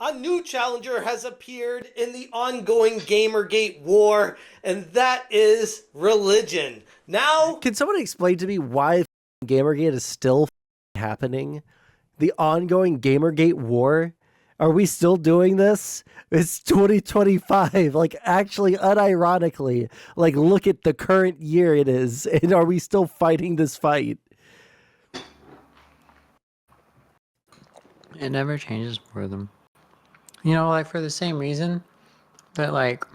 A new challenger has appeared in the ongoing Gamergate war, and that is religion. Now, can someone explain to me why Gamergate is still happening? The ongoing Gamergate war? Are we still doing this? It's 2025. Like, actually, unironically, like, look at the current year it is, and are we still fighting this fight? It never changes for them. You know, like, for the same reason that, like,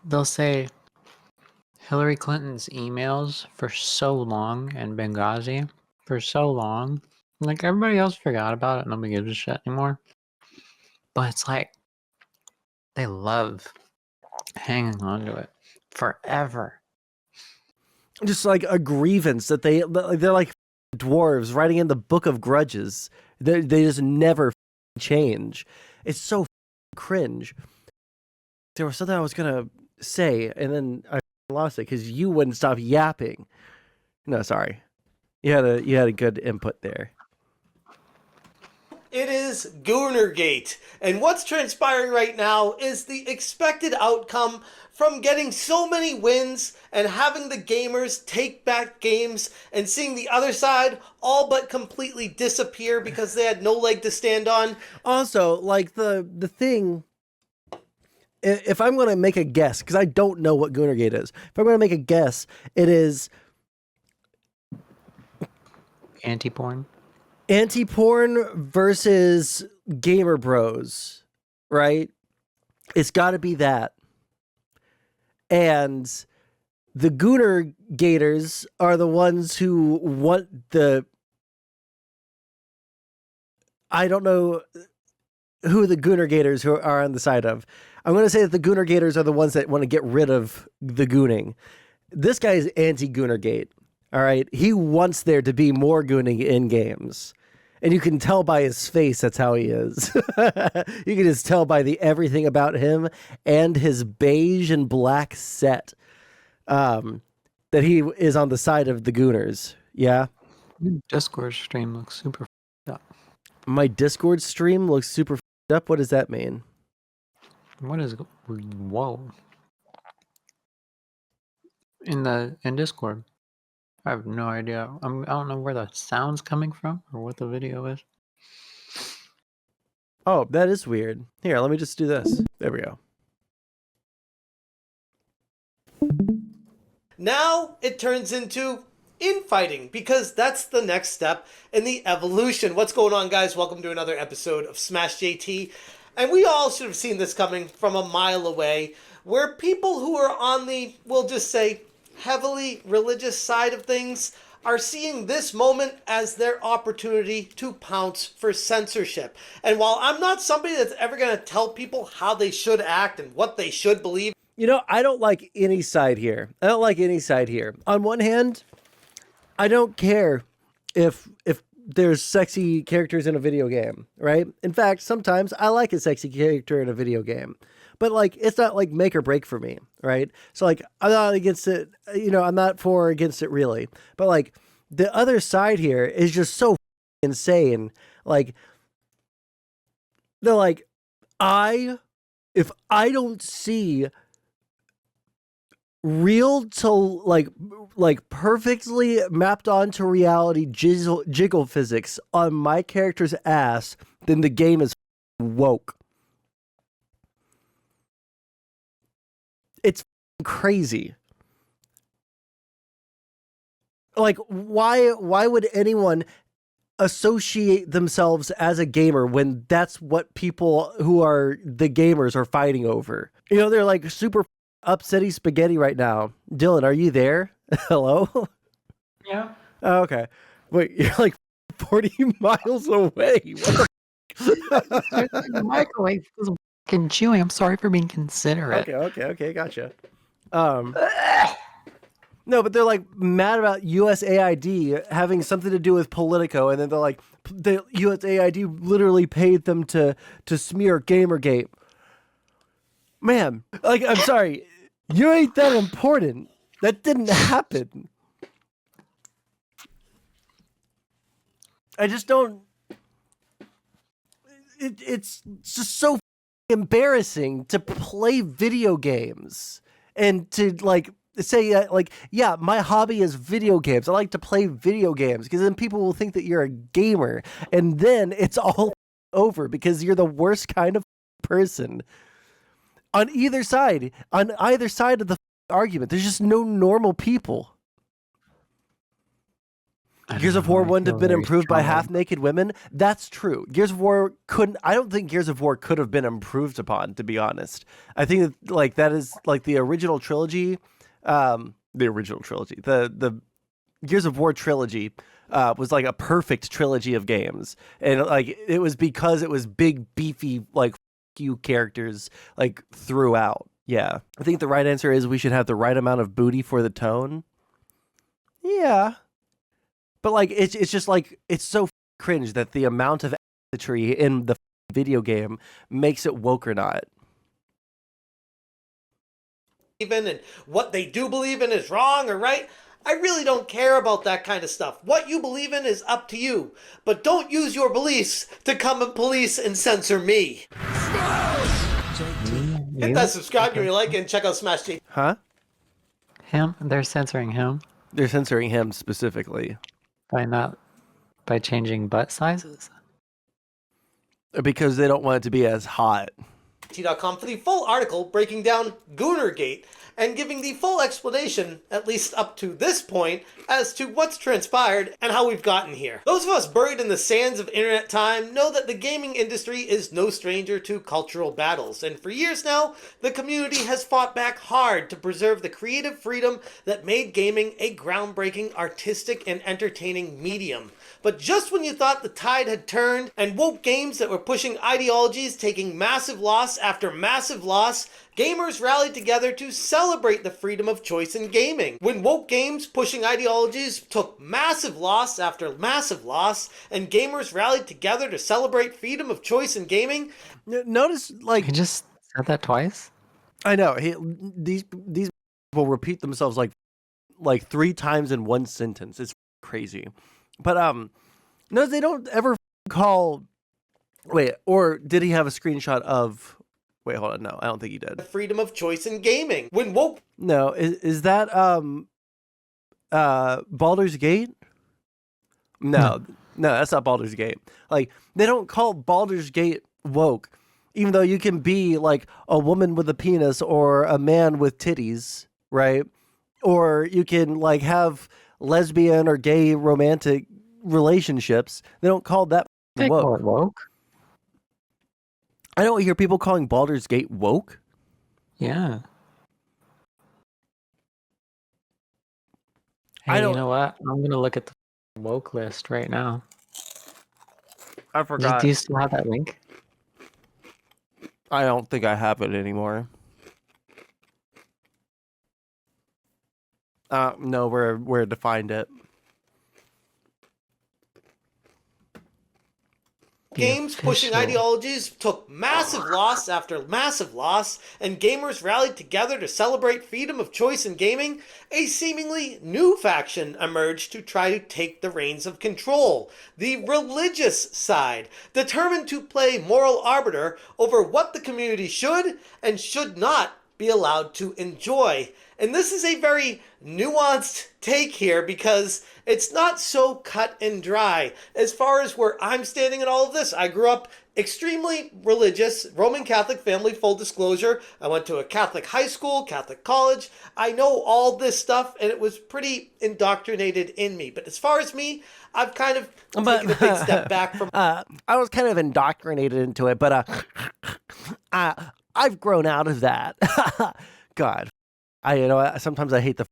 they'll say Hillary Clinton's emails for so long and Benghazi for so long. Like, everybody else forgot about it. Nobody gives a shit anymore. But it's like, they love hanging on to it forever. Just like a grievance that they're like dwarves writing in the Book of Grudges. They just never change. It's so cringe. There was something I was gonna say, and then I lost it because you wouldn't stop yapping. No, sorry. You had a good input there. it is Gamergate, and what's transpiring right now is the expected outcome from getting so many wins and having the gamers take back games and seeing the other side all but completely disappear because they had no leg to stand on. Also, like the thing, if I'm going to make a guess, because I don't know what Gamergate is, if I'm going to make a guess, it is Anti-porn? Anti-porn versus gamer bros, right? It's got to be that. And the Gamergaters are the ones who want the... I don't know who the Gamergaters who are on the side of. I'm going to say that the Gamergaters are the ones that want to get rid of the gooning. This guy is anti-Gamergate, all right? He wants there to be more gooning in games. And you can tell by his face that's how he is. You can just tell by the everything about him and his beige and black set that he is on the side of the Gooners. Yeah? Your Discord stream looks super up. My Discord stream looks super up? What does that mean? What is... Whoa. In Discord. I have no idea. I don't know where the sound's coming from or what the video is. Oh, that is weird. Here, let me just do this. There we go. Now it turns into infighting because that's the next step in the evolution. What's going on, guys? Welcome to another episode of Smash JT. And we all should have seen this coming from a mile away, where people who are on the, we'll just say, heavily religious side of things are seeing this moment as their opportunity to pounce for censorship. And while I'm not somebody that's ever going to tell people how they should act and what they should believe, you know, I don't like any side here. I don't like any side here. On one hand, I don't care if there's sexy characters in a video game, right? In fact, sometimes I like a sexy character in a video game. But, like, it's not, like, make or break for me, right? So, like, I'm not against it. You know, I'm not for or against it, really. But, like, the other side here is just so insane. Like, they're like, if I don't see real to, like perfectly mapped onto reality jiggle physics on my character's ass, then the game is woke. It's crazy. Like, why would anyone associate themselves as a gamer when that's what people who are the gamers are fighting over? You know, they're like super upsetty spaghetti right now. Dylan, are you there? Hello? Yeah. Oh, okay. Wait, you're like 40 miles away. What The microwave is fucking chewing. I'm sorry for being considerate. Okay, gotcha. No, but they're like mad about USAID having something to do with Politico, and then they're like, the USAID literally paid them to smear Gamergate. Man, like, I'm sorry, you ain't that important. That didn't happen. I just don't. it's just so embarrassing to play video games and to like say yeah, my hobby is video games. I like to play video games because then people will think that you're a gamer, and then it's all over because you're the worst kind of person on either side of the argument. There's just no normal people. Gears of War wouldn't have been improved by half-naked women. That's true. Gears of War couldn't. I don't think Gears of War could have been improved upon, to be honest. I think that like that is like the original trilogy, the Gears of War trilogy was like a perfect trilogy of games, and like it was because it was big, beefy, like you characters like throughout. Yeah, I think the right answer is we should have the right amount of booty for the tone. Yeah. But like it's just like it's so cringe that the amount of asymmetry in the video game makes it woke or not. Even and what they do believe in is wrong or right. I really don't care about that kind of stuff. What you believe in is up to you. But don't use your beliefs to come and police and censor me. Hit that subscribe, give me a like, and check out Smash JT. Huh? Him? They're censoring him? They're censoring him specifically. By changing butt sizes? Because they don't want it to be as hot. T.com for the full article breaking down Gamergate and giving the full explanation, at least up to this point, as to what's transpired and how we've gotten here. Those of us buried in the sands of internet time know that the gaming industry is no stranger to cultural battles, and for years now, the community has fought back hard to preserve the creative freedom that made gaming a groundbreaking, artistic, and entertaining medium. But just when you thought the tide had turned and woke games that were pushing ideologies taking massive loss after massive loss, gamers rallied together to celebrate the freedom of choice in gaming. When woke games pushing ideologies took massive loss after massive loss, and gamers rallied together to celebrate freedom of choice in gaming. Notice, like, He just said that twice? I know these will repeat themselves like 3 times in one sentence. It's crazy. But no, they don't ever call. Wait, or did he have a screenshot of? Wait, hold on. No, I don't think he did. Freedom of choice in gaming. When woke. No, is that Baldur's Gate? No, that's not Baldur's Gate. Like they don't call Baldur's Gate woke, even though you can be like a woman with a penis or a man with titties, right? Or you can like have lesbian or gay romantic relationships. They don't call that They woke. call it woke? I don't hear people calling Baldur's Gate woke. Yeah. I Hey, don't- you know what? I'm going to look at the woke list right now. I forgot. Do you still have that link? I don't think I have it anymore. No, where to find it. Games pushing official. ideologies took massive loss after massive loss, and gamers rallied together to celebrate freedom of choice in gaming. A seemingly new faction emerged to try to take the reins of control. The religious side, determined to play moral arbiter over what the community should and should not be allowed to enjoy. And this is a very nuanced take here because it's not so cut and dry. As far as where I'm standing in all of this, I grew up extremely religious, Roman Catholic family, full disclosure. I went to a Catholic high school, Catholic college. I know all this stuff, and it was pretty indoctrinated in me. But as far as me, I've kind of taken a big step back from... I was kind of indoctrinated into it, but I've grown out of that. God, sometimes I hate the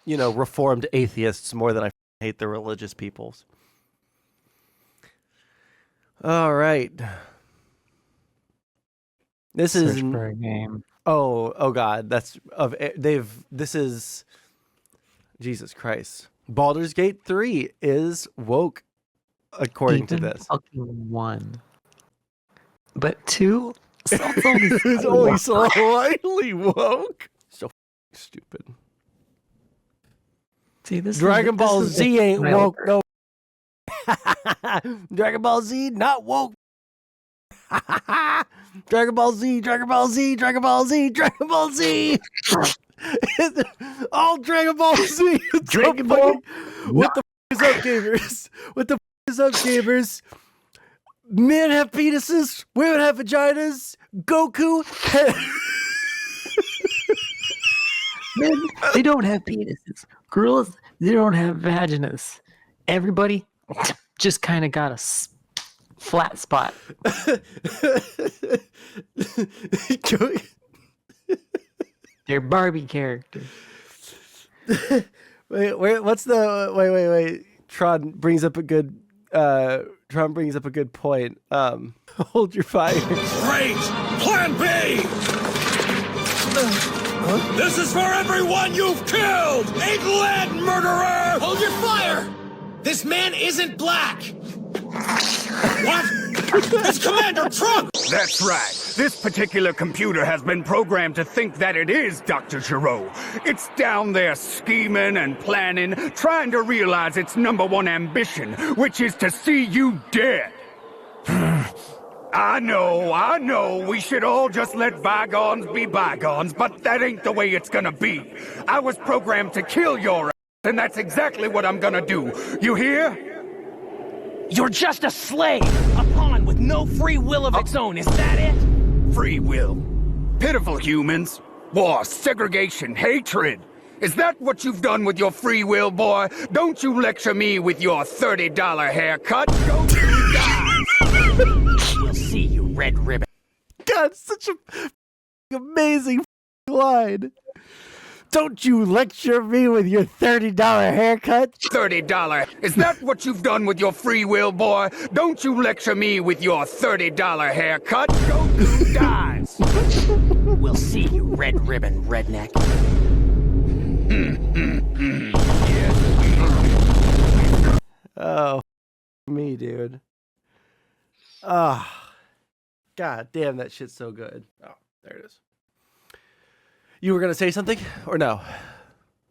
reformed atheists more than I hate the religious peoples. All right. This Search is for a game. oh god, this is Jesus Christ. Baldur's Gate 3 is woke according to Even this. fucking 1. But 2? It's only slightly woke. So stupid. See, this Dragon Ball Z ain't my woke. over. No. Dragon Ball Z not woke. Dragon Ball Z, Dragon Ball Z, Dragon Ball Z, Dragon Ball Z. All Dragon Ball Z. Dragon Ball. What the is up, gamers? What the is up, gamers? Men have penises, women have vaginas. Goku. Men, they don't have penises. Girls, they don't have vaginas. Everybody just kind of got a flat spot. They're Barbie characters. Wait. Tron brings up a good point. Hold your fire. Great! Plan B! This is for everyone you've killed! England murderer! Hold your fire! This man isn't black! What? It's Commander Trump! That's right. This particular computer has been programmed to think that it is Dr. Gero. It's down there scheming and planning, trying to realize its #1 ambition, which is to see you dead. I know, we should all just let bygones be bygones, but that ain't the way it's gonna be. I was programmed to kill your ass, and that's exactly what I'm gonna do. You hear? You're just a slave! A pawn with no free will of its own, is that it? Free will. Pitiful humans. War, segregation, hatred. Is that what you've done with your free will, boy? Don't you lecture me with your $30 haircut. Go to die! We'll see, you red ribbon. God, such a amazing line. Don't you lecture me with your $30 haircut. $30. Is that what you've done with your free will, boy? Don't you lecture me with your $30 haircut. Go to die! We'll see, you red ribbon redneck. Oh, me, dude. Ah, God damn, that shit's so good. Oh, there it is. You were gonna say something, or no?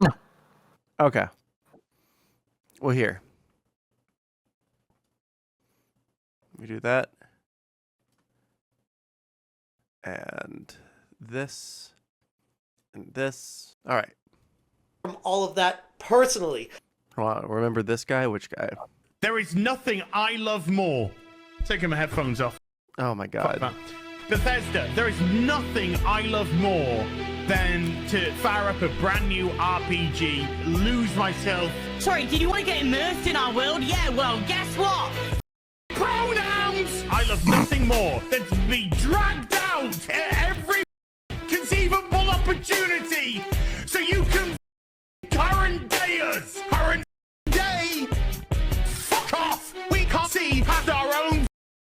No. Okay. Well, here. We do that. And this. And this. All right. From all of that personally. Hold on, remember this guy? Which guy? There is nothing I love more. Taking my headphones off. Oh my Fuck God. that. Bethesda, there is nothing I love more than to fire up a brand new RPG, lose myself. Sorry, did you want to get immersed in our world? Yeah, well, guess what? Pronouns! I love nothing more than to be dragged out at every conceivable opportunity so you can current day us. Current day? Fuck off! We can't see past our own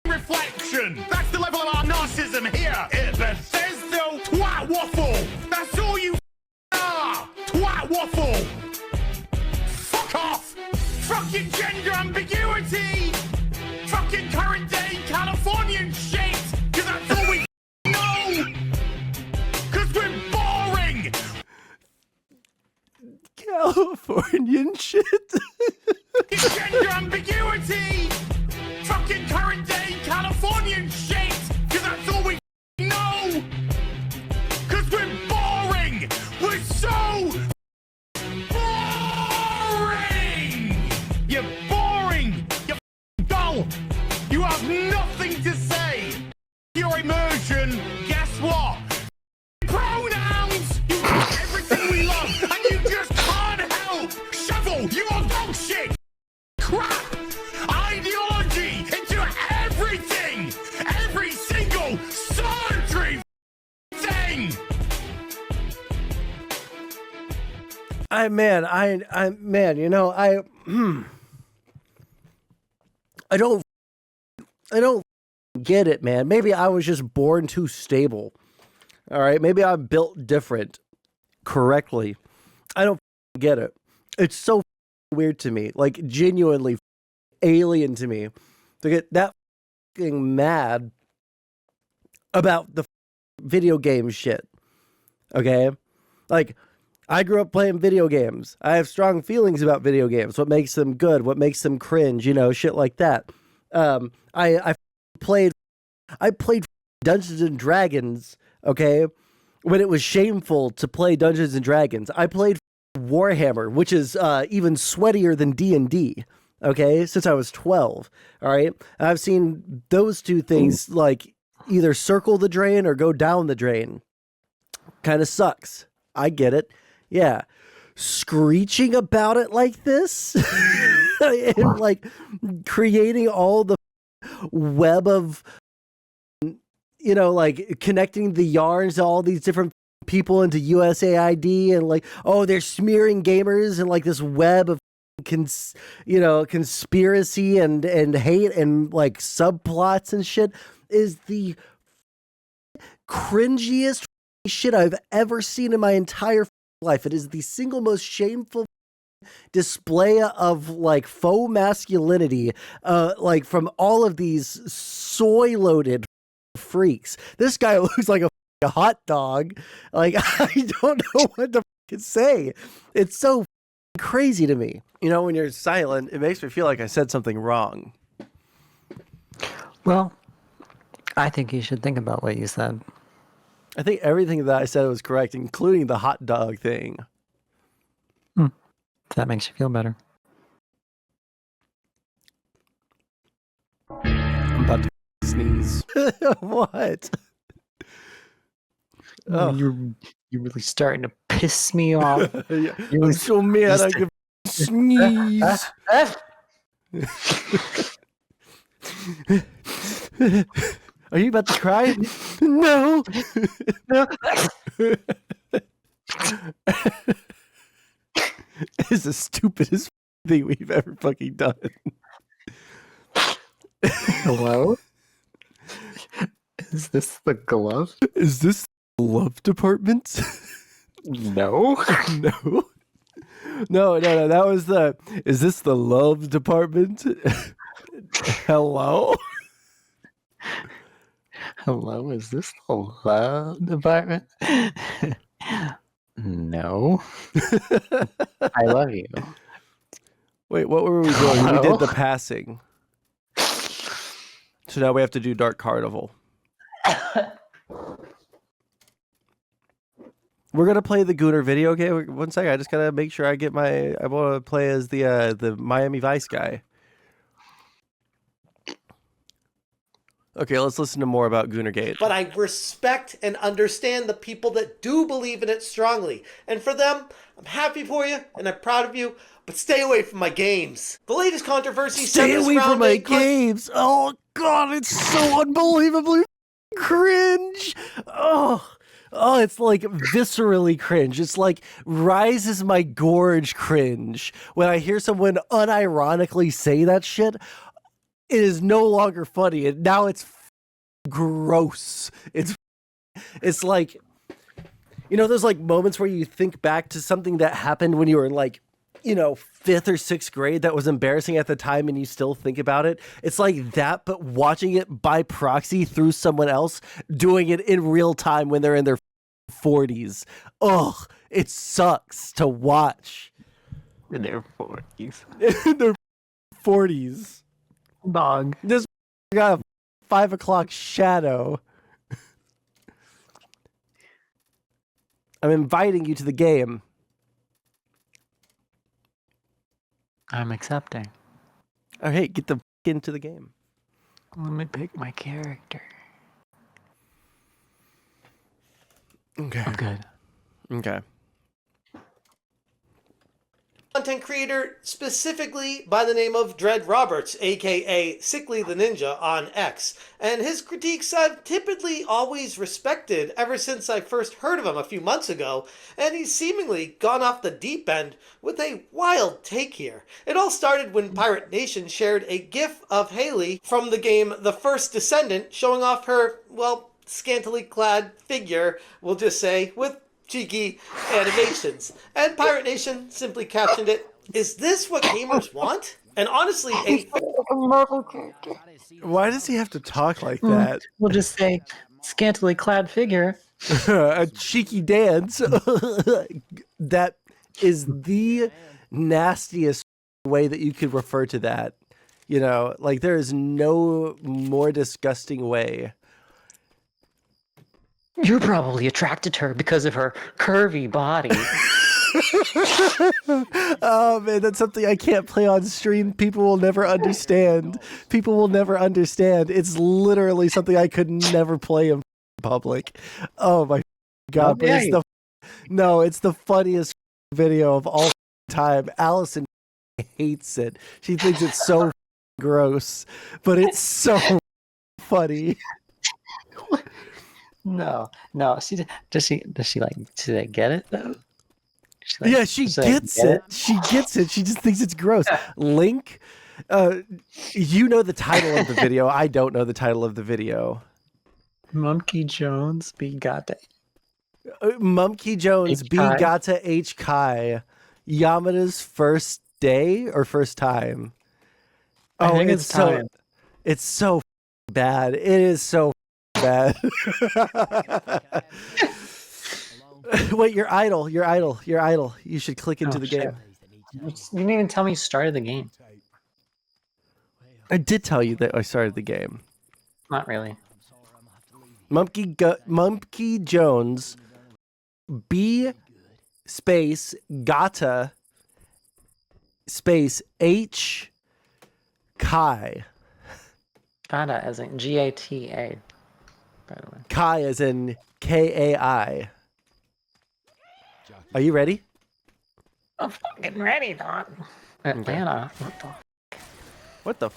reflection. That's the level of our narcissism here at Bethesda. Twat waffle. That's all you are. Twat waffle. Fuck off. Fucking gender ambiguity. Fucking current day Californian shit. Cause that's all we know. Cause we're boring. Californian shit. Fucking gender ambiguity. Fucking current day Californian shit. Cause that's all we know. Cause we're boring. We're so boring. You're boring. You're dull. You have nothing to say. Your immersion, guess what? Pronouns. You have everything we love and you just can't help. Shovel, you are dog shit. Crap. Ideology into everything. Every single solitary thing. You know, I don't get it, man. Maybe I was just born too stable. All right, maybe I'm built different correctly. I don't get it. It's so weird to me, like genuinely alien to me to get that mad about the video game shit. Okay? Like, I grew up playing video games. I have strong feelings about video games. What makes them good? What makes them cringe? You know, shit like that. I played I played Dungeons and Dragons, okay, when it was shameful to play Dungeons and Dragons. I played Warhammer, which is even sweatier than D&D, okay, since I was 12, all right? And I've seen those two things, like, either circle the drain or go down the drain. Kind of sucks. I get it. Yeah. Screeching about it like this and like creating all the web of, you know, like connecting the yarns to all these different people into USAID and like, oh, they're smearing gamers and like this web of conspiracy and hate and like subplots and shit is the cringiest shit I've ever seen in my entire life. It is the single most shameful display of like faux masculinity, like from all of these soy-loaded freaks. This guy looks like a hot dog. Like, I don't know what to say. It's so crazy to me. You know, when you're silent, it makes me feel like I said something wrong. Well, I think you should think about what you said. I think everything that I said was correct, including the hot dog thing. If that makes you feel better. I'm about to sneeze. What? Oh. You're really starting to piss me off. I'm so mad I could sneeze. Are you about to cry? No. No. It's the stupidest thing we've ever fucking done. Hello? Is this the glove? Is this the love department? No. No. No. That was the. Is this the love department? Hello? Hello, is this the love department? No. I love you. Wait, what were we doing? We did the passing. So now we have to do Dark Carnival. We're gonna play the Gooner video game. One second, I just gotta make sure I get my. I want to play as the Miami Vice guy. Okay, let's listen to more about Gamergate. But I respect and understand the people that do believe in it strongly. And for them, I'm happy for you and I'm proud of you, but stay away from my games. The latest controversy Stay away from my games. Oh, God, it's so unbelievably cringe. Oh, it's like viscerally cringe. It's like rises my gorge cringe. When I hear someone unironically say that shit, it is no longer funny, and now it's gross. It's like, you know, those like moments where you think back to something that happened when you were in like, you know, 5th or 6th grade that was embarrassing at the time and you still think about it. It's like that, but watching it by proxy through someone else doing it in real time when they're in their 40s. Ugh, it sucks to watch. In their 40s. In their 40s. Dog. This got a 5 o'clock shadow. I'm inviting you to the game. I'm accepting. Okay, get the into the game. Let me pick my character. Okay. I'm good. Okay. Content creator specifically by the name of Dread Roberts, aka Sickly the Ninja on X, and his critiques I've typically always respected ever since I first heard of him a few months ago, and he's seemingly gone off the deep end with a wild take here. It all started when Pirate Nation shared a gif of Haley from the game The First Descendant showing off her, well, scantily clad figure, we'll just say, with cheeky animations. And Pirate Nation simply captioned it, "Is this what gamers want?" And honestly, Why does he have to talk like that? We'll just say, scantily clad figure. A cheeky dance. That is the nastiest way that you could refer to that. You know, like there is no more disgusting way You're probably attracted to her because of her curvy body. Oh man, that's something I can't play on stream. People will never understand. People will never understand. It's literally something I could never play in public. Oh my god! But it's the funniest video of all time. Allison hates it. She thinks it's so gross, but it's so funny. No. Does she like get it though? Yeah, she gets it. She gets it. She just thinks it's gross. Link, you know the title of the video. I don't know the title of the video. Mumkey Jones be gata. Mumkey Jones be gata H Kai. Yamada's first day or first time. I think it's time. It's so bad. It is so bad. Wait, your idol. You should click into the game. You didn't even tell me you started the game. I did tell you that I started the game. Not really. Mumkey Jones B space gata space H Kai. Gata as in Gata, by the way. Kai as in Kai. Are you ready? I'm fucking ready, dog. Atlanta. What the?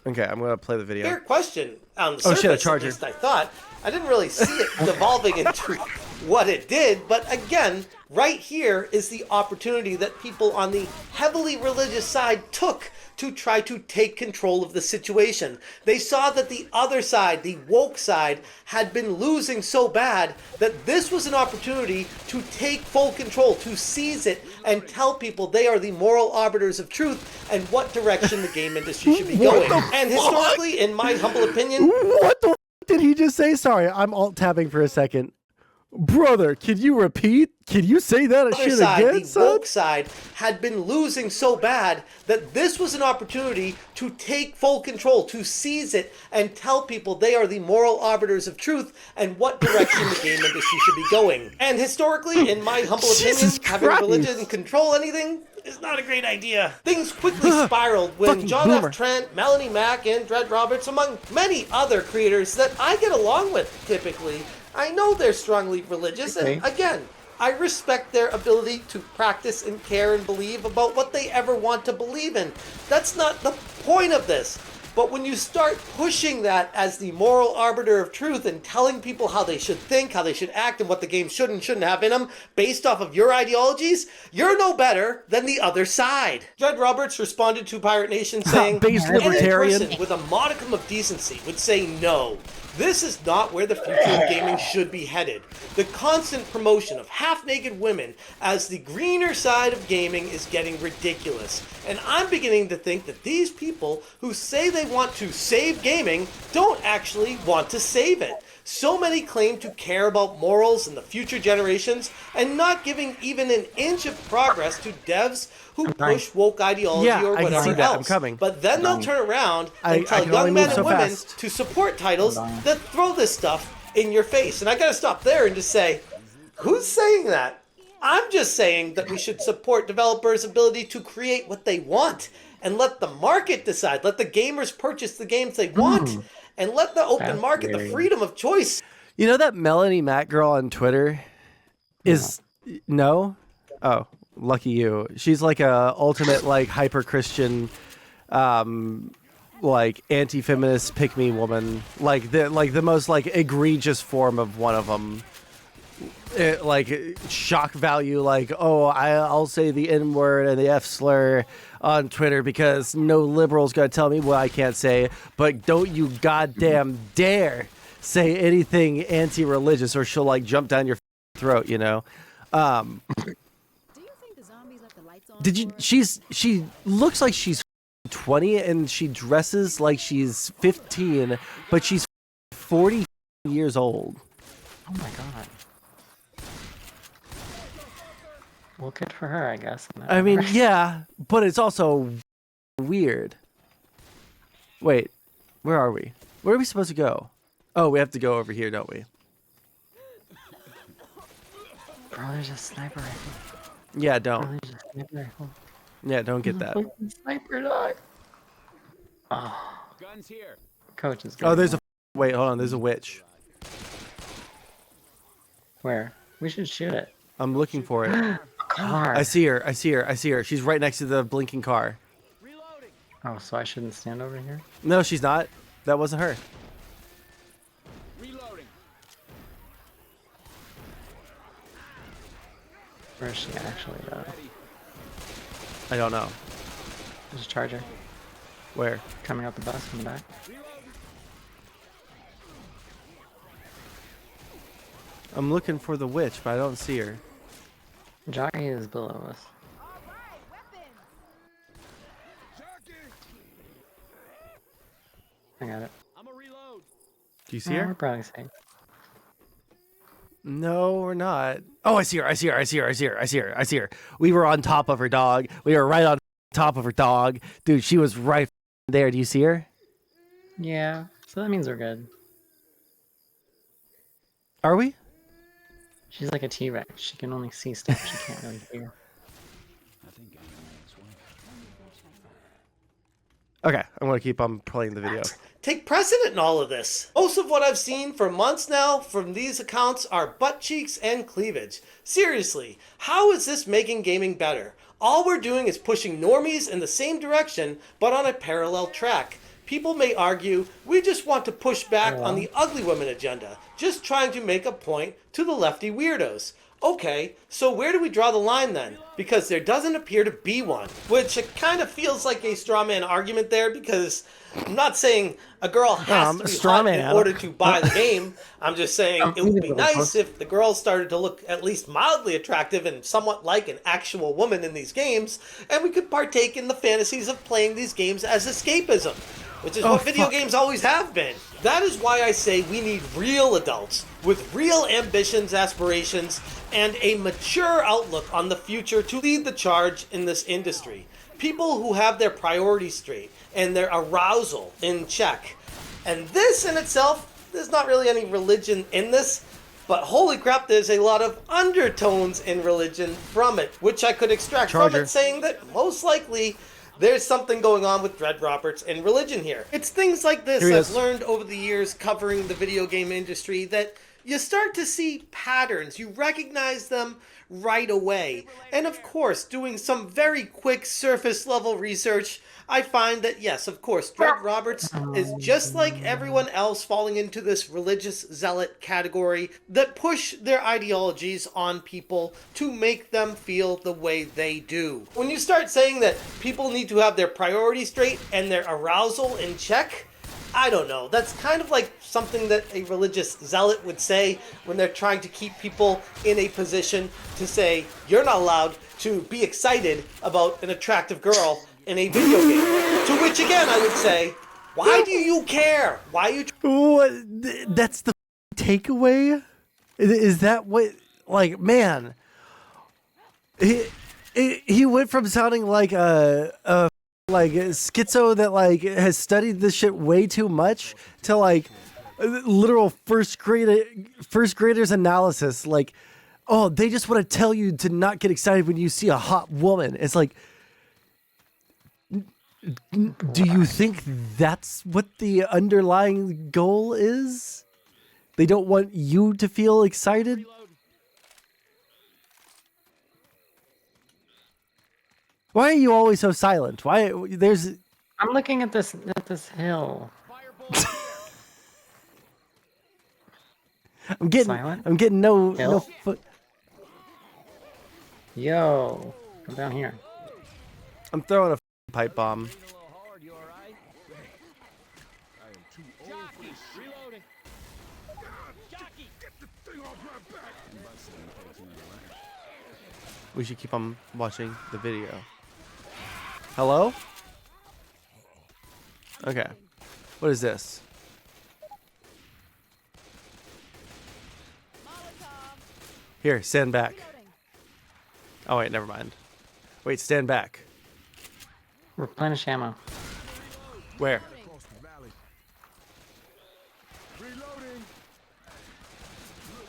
Okay, I'm gonna play the video. Fair question. On the surface, shit, a charger. At least I thought. I didn't really see it devolving into what it did, but again, right here is the opportunity that people on the heavily religious side took to try to take control of the situation. They saw that the other side, the woke side, had been losing so bad that this was an opportunity to take full control, to seize it, and tell people they are the moral arbiters of truth and what direction the game industry should be going. And historically, in my humble opinion... What the did he just say? Sorry, I'm alt-tabbing for a second. Brother, can you repeat? Can you say that shit again, the woke side had been losing so bad that this was an opportunity to take full control, to seize it, and tell people they are the moral arbiters of truth and what direction the game industry should be going. And historically, in my humble opinion, having religion control anything is not a great idea. Things quickly spiraled when John F. Trent, Melanie Mack, and Dred Roberts, among many other creators that I get along with typically, I know they're strongly religious, and again, I respect their ability to practice and care and believe about what they ever want to believe in. That's not the point of this. But when you start pushing that as the moral arbiter of truth and telling people how they should think, how they should act, and what the game should and shouldn't have in them based off of your ideologies, you're no better than the other side. Dred Roberts responded to Pirate Nation saying, based libertarian. Any person with a modicum of decency would say no. This is not where the future of gaming should be headed. The constant promotion of half-naked women as the greener side of gaming is getting ridiculous. And I'm beginning to think that these people who say they want to save gaming don't actually want to save it. So many claim to care about morals and the future generations and not giving even an inch of progress to devs who push woke ideology or whatever else. I'm coming. But then they'll turn around and tell young men and women to support titles that throw this stuff in your face. And I gotta stop there and just say, who's saying that? I'm just saying that we should support developers' ability to create what they want and let the market decide. Let the gamers purchase the games they want and let the open market, the freedom of choice. You know that Melanie Matt girl on Twitter is no? Oh, lucky you. She's like a ultimate like hyper Christian like anti-feminist pick-me woman, like the most like egregious form of one of them. Like shock value, like, oh, I'll say the N-word and the F slur on Twitter because no liberal's gonna tell me what I can't say, but don't you goddamn dare say anything anti-religious or she'll like jump down your throat, you know. Did you she looks like she's 20 and she dresses like she's 15, but she's 40 years old. Oh my god. Well, good for her, I guess. I mean, yeah, but it's also weird. Wait, where are we? Where are we supposed to go? Oh, we have to go over here, don't we? Bro, there's a sniper rifle. Yeah, Bro, don't. there's a sniper rifle. Yeah, don't get that. Fucking sniper dog. Oh. Guns here. Coach is Oh, getting there's a... it. Wait, hold on. There's a witch. Where? We should shoot it. I'm looking for it. Car. I see her. I see her. I see her. She's right next to the blinking car. Oh, so I shouldn't stand over here? No, she's not. That wasn't her. Reloading. Where is she actually, though? I don't know. There's a charger Where? coming out the bus from the back. I'm looking for the witch, but I don't see her. Jockey is below us. I got it. I'm a reload. Do you see We're her? probably safe. No, we're not. Oh, I see her. I see her. I see her. I see her. I see her. I see her. We were on top of her, dog. We were right on top of her, dog. Dude, she was right there. Do you see her? Yeah, so that means we're good. Are we? She's like a T-Rex. She can only see stuff she can't really hear. Okay, I'm gonna keep on playing the video. Take precedent in all of this. Most of what I've seen for months now from these accounts are butt cheeks and cleavage. Seriously, how is this making gaming better? All we're doing is pushing normies in the same direction, but on a parallel track. People may argue, we just want to push back on the ugly women agenda, just trying to make a point to the lefty weirdos. Okay, so where do we draw the line then? Because there doesn't appear to be one. Which it kind of feels like a straw man argument there, because I'm not saying a girl has to be hot in order to buy the game. I'm just saying it would be nice if the girls started to look at least mildly attractive and somewhat like an actual woman in these games, and we could partake in the fantasies of playing these games as escapism, which is what video games always have been. That is why I say we need real adults with real ambitions, aspirations, and a mature outlook on the future to lead the charge in this industry. People who have their priorities straight and their arousal in check. And this in itself, there's not really any religion in this, but holy crap, there's a lot of undertones in religion from it, which I could extract from it, saying that most likely there's something going on with Dread Roberts and religion here. It's things like this I've learned over the years covering the video game industry that you start to see patterns. You recognize them right away. And of course, doing some very quick surface level research, I find that yes, of course, Dread Roberts is just like everyone else falling into this religious zealot category that push their ideologies on people to make them feel the way they do. When you start saying that people need to have their priorities straight and their arousal in check, I don't know. That's kind of like something that a religious zealot would say when they're trying to keep people in a position to say, you're not allowed to be excited about an attractive girl in a video game. To which again I would say, why do you care? Why are you... What? That's the takeaway? Is that what... Like, man. He went from sounding like a like schizo that like has studied this shit way too much to like literal first graders analysis. Like, oh, they just want to tell you to not get excited when you see a hot woman. It's like, do you think that's what the underlying goal is? They don't want you to feel excited? Why are you always so silent? Why there's... I'm looking at this hill. I'm getting no foot. Yo, come down here. I'm throwing a pipe bomb. We should keep on watching the video. Hello? Okay. What is this? Here, stand back. Oh wait, never mind. Wait, stand back. Replenish ammo. Where?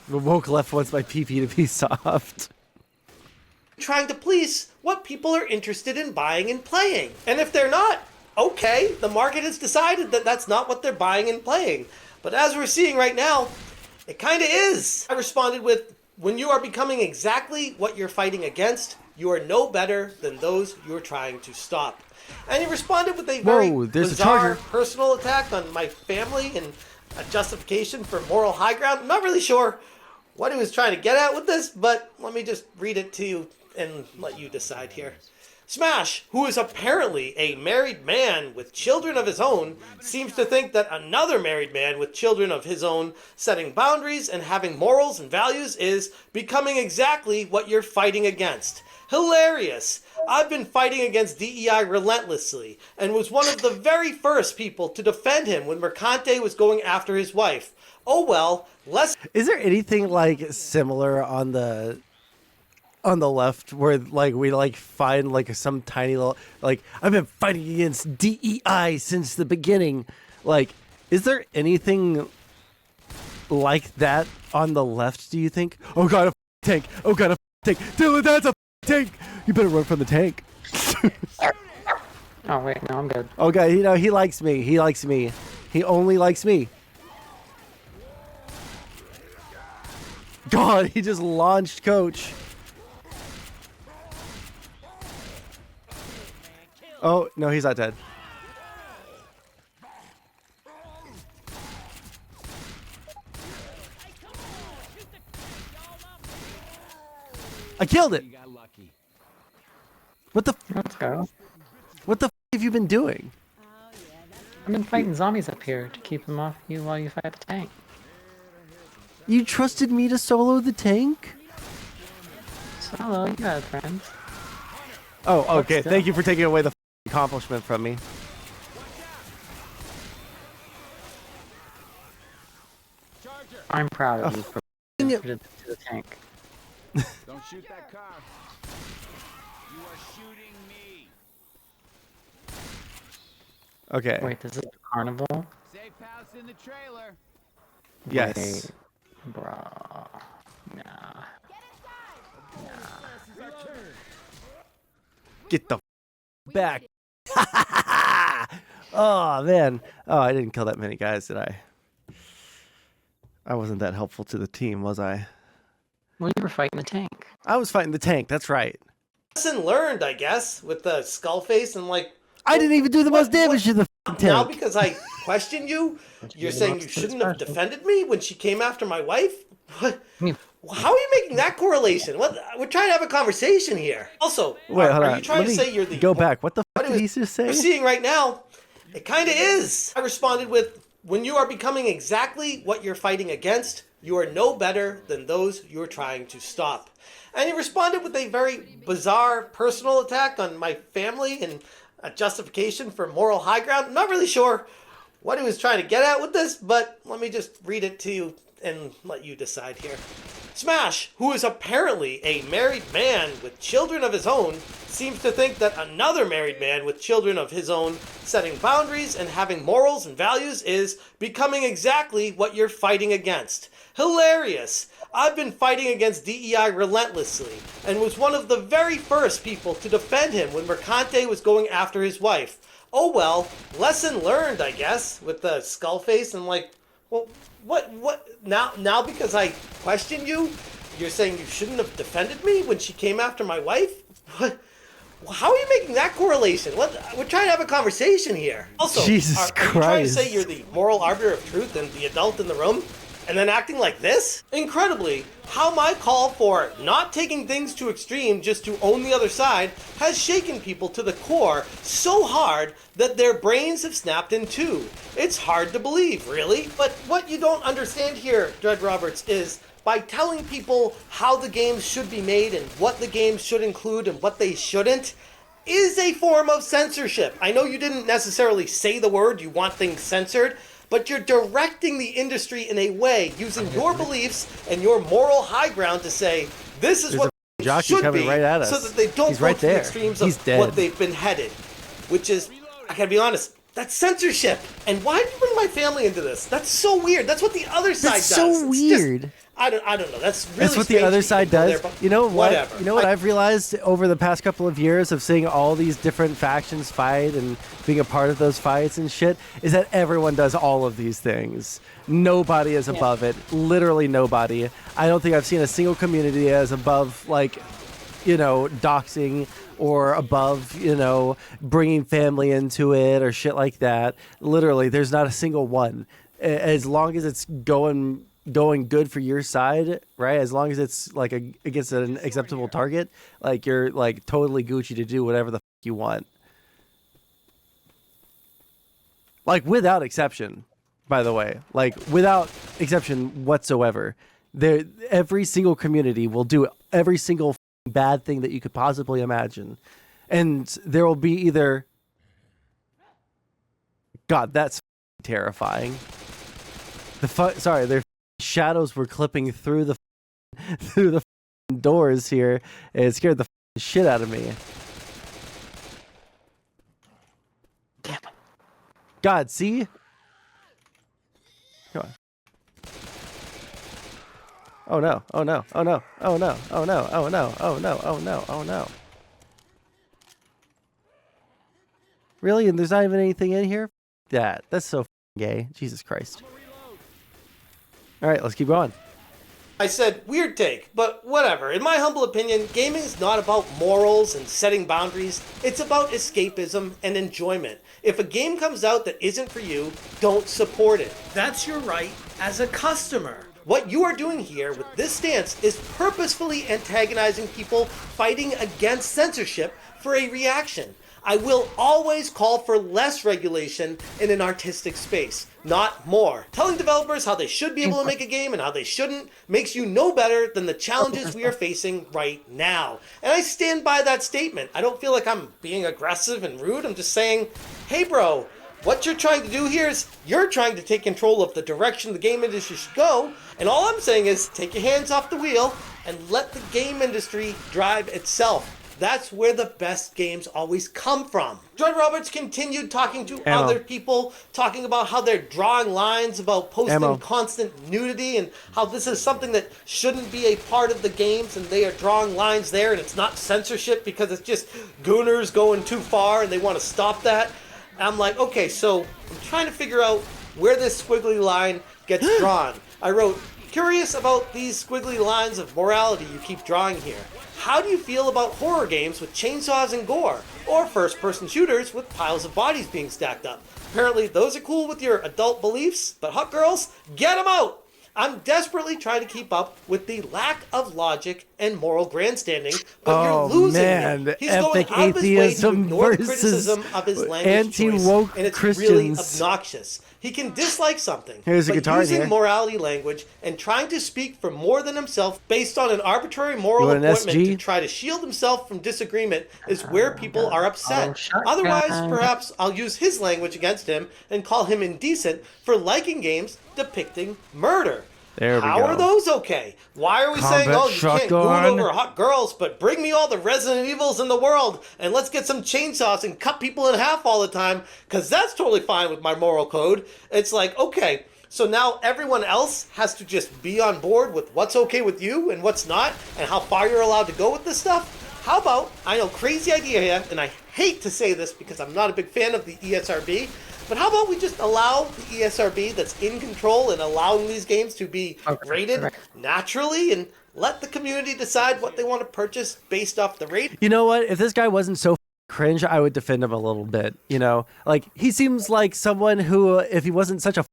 The woke left wants my PP to be soft. Trying to police what people are interested in buying and playing. And if they're not, okay, the market has decided that that's not what they're buying and playing. But as we're seeing right now, it kind of is. I responded with, when you are becoming exactly what you're fighting against, you are no better than those you're trying to stop. And he responded with a very bizarre personal attack on my family and a justification for moral high ground. I'm not really sure what he was trying to get at with this, but let me just read it to you and let you decide here. Smash, who is apparently a married man with children of his own, seems to think that another married man with children of his own setting boundaries and having morals and values is becoming exactly what you're fighting against. Hilarious. I've been fighting against DEI relentlessly and was one of the very first people to defend him when Mercante was going after his wife. Oh well, less... Is there anything like similar on the left where like we like find like some tiny little like I've been fighting against DEI since the beginning? Like, is there anything like that on the left, do you think? Oh god, a tank. Oh god, a tank. Dude, that's a tank. You better run from the tank. Oh wait, no, I'm good. Okay, you know, he likes me. He likes me. He only likes me. God, he just launched Coach. Oh, no, he's not dead. I killed it. What the Let's go. What the have you been doing? I've been fighting zombies up here to keep them off you while you fight the tank. You trusted me to solo the tank? Solo, you got friends. Oh, okay. Thank you for taking away the accomplishment from me. I'm proud of you for to the tank. Don't shoot that car. You are shooting me. Okay. Wait, this is a carnival? Safe house in the trailer. Yes. Wait, bruh. Nah. Get the back. Oh, man. Oh, I didn't kill that many guys, did I? I wasn't that helpful to the team, was I? Well, you were fighting the tank. I was fighting the tank. That's right. Lesson learned, I guess, with the skull face and like... I didn't even do the most damage to the tank. Now because I questioned you, you're saying you shouldn't have defended me when she came after my wife? What? How are you making that correlation? What? We're trying to have a conversation here. Also, wait, hold are on. you trying Let to me say you're the... Go back. What the fuck did he just say? We're seeing right now, it kind of is. I responded with, when you are becoming exactly what you're fighting against, you are no better than those you're trying to stop. And he responded with a very bizarre personal attack on my family and a justification for moral high ground. I'm not really sure what he was trying to get at with this, but let me just read it to you and let you decide here. Smash, who is apparently a married man with children of his own, seems to think that another married man with children of his own setting boundaries and having morals and values is becoming exactly what you're fighting against. Hilarious. I've been fighting against DEI relentlessly and was one of the very first people to defend him when Mercante was going after his wife. Oh well, lesson learned, I guess, with the skull face and like, well, what, now because I questioned you, you're saying you shouldn't have defended me when she came after my wife? What? How are you making that correlation? What? We're trying to have a conversation here. Also, Jesus are you trying to Christ. say you're the moral arbiter of truth and the adult in the room? And then acting like this? Incredibly, how my call for not taking things to extreme just to own the other side has shaken people to the core so hard that their brains have snapped in two. It's hard to believe, really. But what you don't understand here, Dread Roberts, is by telling people how the games should be made and what the games should include and what they shouldn't is a form of censorship. I know you didn't necessarily say the word, you want things censored, but you're directing the industry in a way using your beliefs and your moral high ground to say this is what jockey should coming be, right at us. so that they don't He's go right to the there. extremes He's of dead. what they've been headed, which is, I gotta be honest, That's censorship. And why did you bring my family into this? That's so weird. That's what the other side does. That's so It's weird. Just, I don't know. That's really That's what the strange other to side even go does. there, but You know what? whatever. You know what I've realized over the past couple of years of seeing all these different factions fight and being a part of those fights and shit is that everyone does all of these things. Nobody is above it. Literally nobody. I don't think I've seen a single community as above, like, you know, doxing or above, you know, bringing family into it or shit like that. Literally, there's not a single one. As long as it's going good for your side, right? As long as it's like against an acceptable target, like you're like totally Gucci to do whatever the fuck you want. Like without exception, by the way, like without exception whatsoever. Every single community will do every single bad thing that you could possibly imagine. And there will be either, God, that's terrifying. Their shadows were clipping through the doors here, and it scared the shit out of me. Damn it. God, see? Come on. Oh no, oh no, oh no, oh no, oh no, oh no, oh no, oh no, oh no. Really? And there's not even anything in here? That's so gay. Jesus Christ. All right, let's keep going. I said, weird take, but whatever. In my humble opinion, gaming is not about morals and setting boundaries. It's about escapism and enjoyment. If a game comes out that isn't for you, don't support it. That's your right as a customer. What you are doing here with this stance is purposefully antagonizing people fighting against censorship for a reaction. I will always call for less regulation in an artistic space, not more. Telling developers how they should be able to make a game and how they shouldn't makes you no better than the challenges we are facing right now. And I stand by that statement. I don't feel like I'm being aggressive and rude. I'm just saying, hey bro, what you're trying to do here is you're trying to take control of the direction the game industry should go, and all I'm saying is take your hands off the wheel and let the game industry drive itself. That's where the best games always come from. Joy Roberts continued talking to other people, talking about how they're drawing lines about posting constant nudity and how this is something that shouldn't be a part of the games, and they are drawing lines there, and it's not censorship because it's just gooners going too far and they want to stop that. I'm like, okay, so I'm trying to figure out where this squiggly line gets drawn. I wrote, curious about these squiggly lines of morality you keep drawing here. How do you feel about horror games with chainsaws and gore, or first-person shooters with piles of bodies being stacked up? Apparently those are cool with your adult beliefs, but hot girls, get them out! I'm desperately trying to keep up with the lack of logic and moral grandstanding, but you're losing me. He's going out of his way to ignore the criticism of his language choice, and it's really obnoxious. He can dislike something, Here's a guitar using here. morality language and trying to speak for more than himself based on an arbitrary moral appointment to try to shield himself from disagreement is where people are upset. Otherwise, perhaps I'll use his language against him and call him indecent for liking games depicting murder. There we go. How are those okay? Why are we saying, oh, you can't goon over hot girls, but bring me all the Resident Evils in the world, and let's get some chainsaws and cut people in half all the time, because that's totally fine with my moral code. It's like, okay, so now everyone else has to just be on board with what's okay with you and what's not, and how far you're allowed to go with this stuff? How about, I know, crazy idea here, and I hate to say this because I'm not a big fan of the ESRB, but how about we just allow the ESRB that's in control and allowing these games to be rated naturally and let the community decide what they want to purchase based off the rate? You know what? If this guy wasn't so cringe, I would defend him a little bit, you know? Like, he seems like someone who, if he wasn't such a,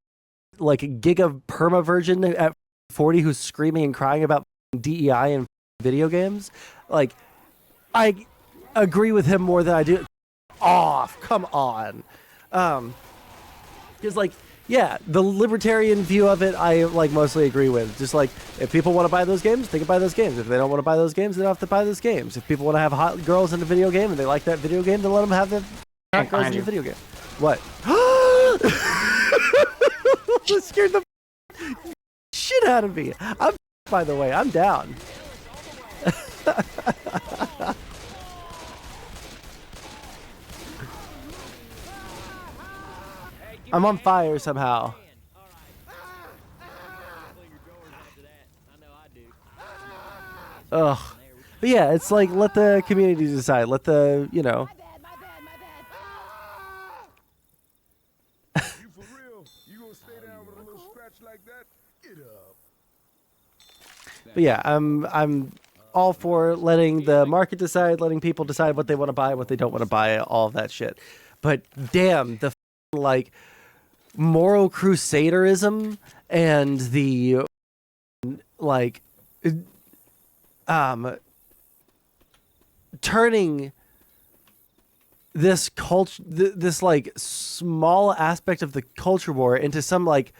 like, giga perma virgin at 40 who's screaming and crying about DEI in video games, like, I agree with him more than I do. Come on. Because, like, yeah, the libertarian view of it, I, like, mostly agree with. Just, like, if people want to buy those games, they can buy those games. If they don't want to buy those games, they don't have to buy those games. If people want to have hot girls in a video game and they like that video game, then let them have the hot girls in the video game. What? That scared the shit out of me. By the way, I'm down. I'm on fire somehow. Ugh. But yeah, it's like, let the community decide. Let the, you know. You for real? You gonna stay down with a little scratch like that? Get up. But yeah, I'm all for letting the market decide, letting people decide what they want to buy, what they don't want to buy, all of that shit. But damn, the like moral crusaderism and the like turning this culture, this like small aspect of the culture war into some like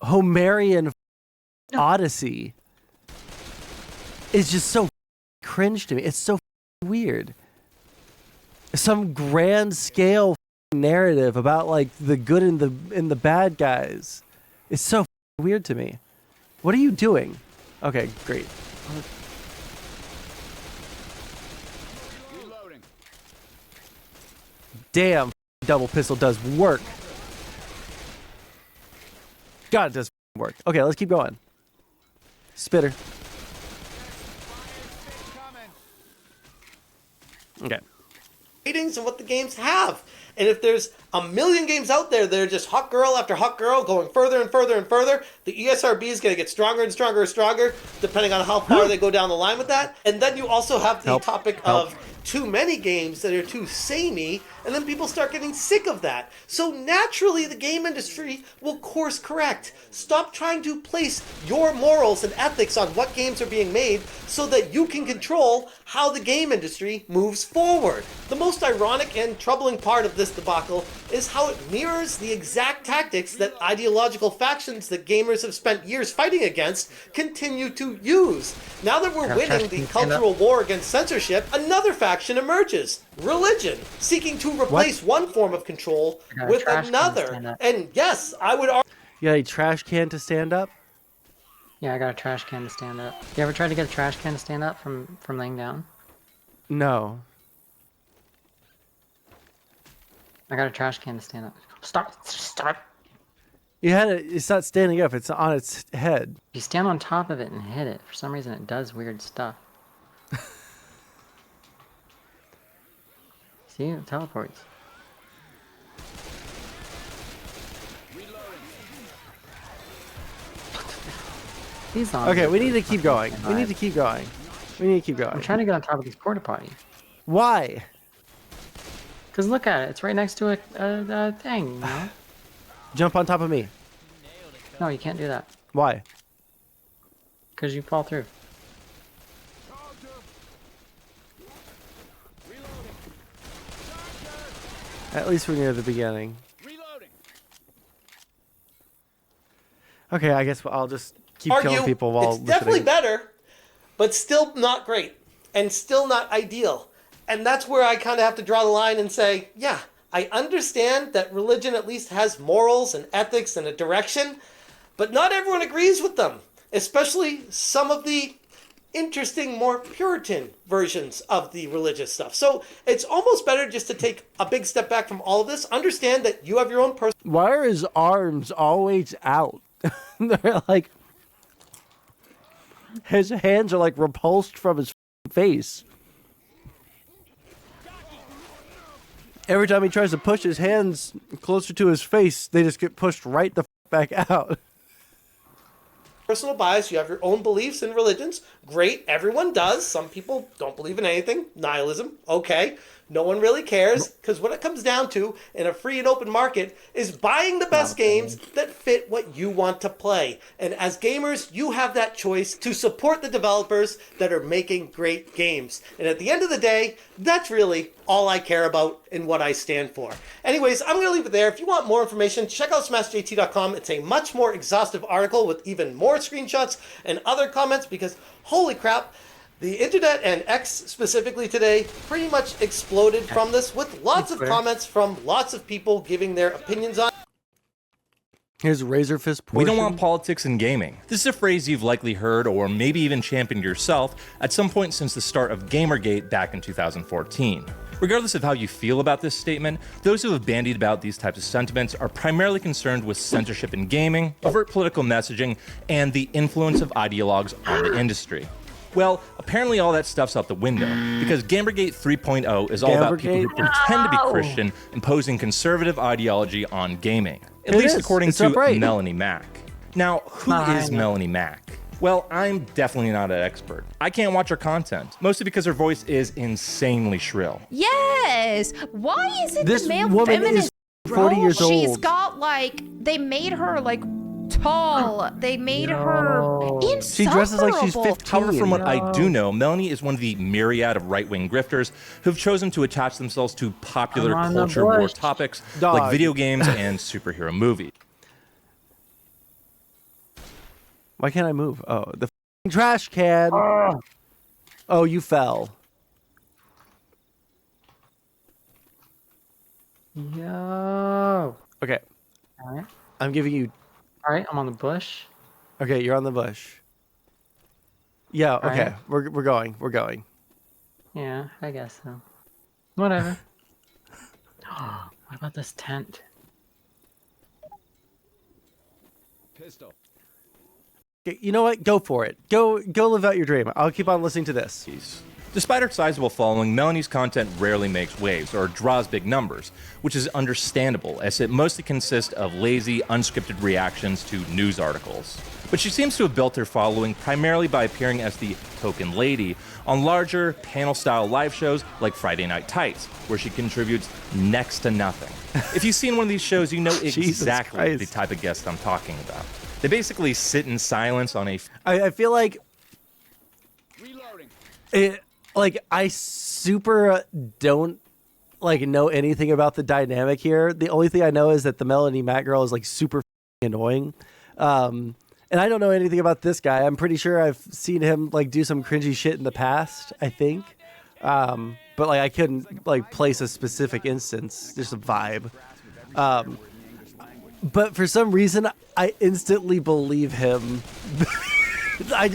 Homerian odyssey is just so cringe to me. It's so weird. Some grand scale narrative about like the good and the bad guys. It's so weird to me. What are you doing? Okay, great. Reloading. Damn, double pistol does work. God, it does work. Okay, let's keep going. Spitter. Okay. ratings and what the games have. And if there's a million games out there that are just hot girl after hot girl going further and further and further, the ESRB is going to get stronger and stronger and stronger depending on how far they go down the line with that. And then you also have the topic of too many games that are too samey, and then people start getting sick of that. So naturally the game industry will course correct. Stop trying to place your morals and ethics on what games are being made so that you can control how the game industry moves forward. The most ironic and troubling part of this debacle is how it mirrors the exact tactics that ideological factions that gamers have spent years fighting against continue to use. Now that we're winning the cultural war against censorship, another faction emerges. Religion, seeking to replace one form of control with another. And yes, I would argue... You got a trash can to stand up? Yeah, I got a trash can to stand up. You ever tried to get a trash can to stand up from laying down? No. I got a trash can to stand up. Stop. You had it. It's not standing up. It's on its head. You stand on top of it and hit it. For some reason, it does weird stuff. See, it teleports. These okay, we need to keep going. We need to keep going. We need to keep going. I'm trying to get on top of this porta potty. Why? Because look at it. It's right next to a thing, you know? Jump on top of me. No, you can't do that. Why? Because you fall through. At least we're near the beginning. Okay, I guess I'll just keep killing people while it's definitely better, but still not great, and still not ideal. And that's where I kind of have to draw the line and say, yeah, I understand that religion at least has morals and ethics and a direction, but not everyone agrees with them, especially some of the interesting, more Puritan versions of the religious stuff. So it's almost better just to take a big step back from all of this, understand that you have your own personal... Why are his arms always out? They're like... His hands are like repulsed from his face. Every time he tries to push his hands closer to his face, they just get pushed right the back out. Personal bias, you have your own beliefs and religions. Great, everyone does. Some people don't believe in anything. Nihilism, okay. No one really cares, because what it comes down to in a free and open market is buying the best games that fit what you want to play. And as gamers, you have that choice to support the developers that are making great games. And at the end of the day, that's really all I care about and what I stand for. Anyways, I'm going to leave it there. If you want more information, check out smashjt.com. It's a much more exhaustive article with even more screenshots and other comments because, holy crap, the internet and X specifically today pretty much exploded from this with lots of comments from lots of people giving their opinions on Here's RazörFist portion. We don't want politics in gaming. This is a phrase you've likely heard or maybe even championed yourself at some point since the start of Gamergate back in 2014. Regardless of how you feel about this statement, those who have bandied about these types of sentiments are primarily concerned with censorship in gaming, overt political messaging, and the influence of ideologues on the industry. Well, apparently all that stuff's out the window, because Gamergate 3.0 is all about people who pretend to be Christian imposing conservative ideology on gaming. At least according to Melonie Mac. Now, who is Melonie Mac? Well, I'm definitely not an expert. I can't watch her content, mostly because her voice is insanely shrill. Yes! Why is it This the male woman feminist, is 40 years old. She's got, like, they made her, like, tall. They made her insufferable. She dresses like she's 15. However, from what I do know, Melonie is one of the myriad of right-wing grifters who've chosen to attach themselves to popular culture war topics like video games and superhero movies. Why can't I move? Oh, the f***ing trash can. Oh, you fell. Yo. Okay. All right. I'm giving you... All right, I'm on the bush. Okay, you're on the bush. Yeah, okay. Right. We're going. We're going. Yeah, I guess so. Whatever. What about this tent? Pistol. Okay, you know what? Go for it. Go live out your dream. I'll keep on listening to this. Despite her sizable following, Melonie's content rarely makes waves or draws big numbers, which is understandable as it mostly consists of lazy, unscripted reactions to news articles. But she seems to have built her following primarily by appearing as the token lady on larger, panel-style live shows like Friday Night Tights, where she contributes next to nothing. If you've seen one of these shows, you know exactly the type of guest I'm talking about. They basically sit in silence on a... I feel like... I super don't know anything about the dynamic here. The only thing I know is that the Melonie Mac girl is super annoying. And I don't know anything about this guy. I'm pretty sure I've seen him do some cringy shit in the past, I think. But I couldn't place a specific instance, just a vibe. But for some reason I instantly believe him. I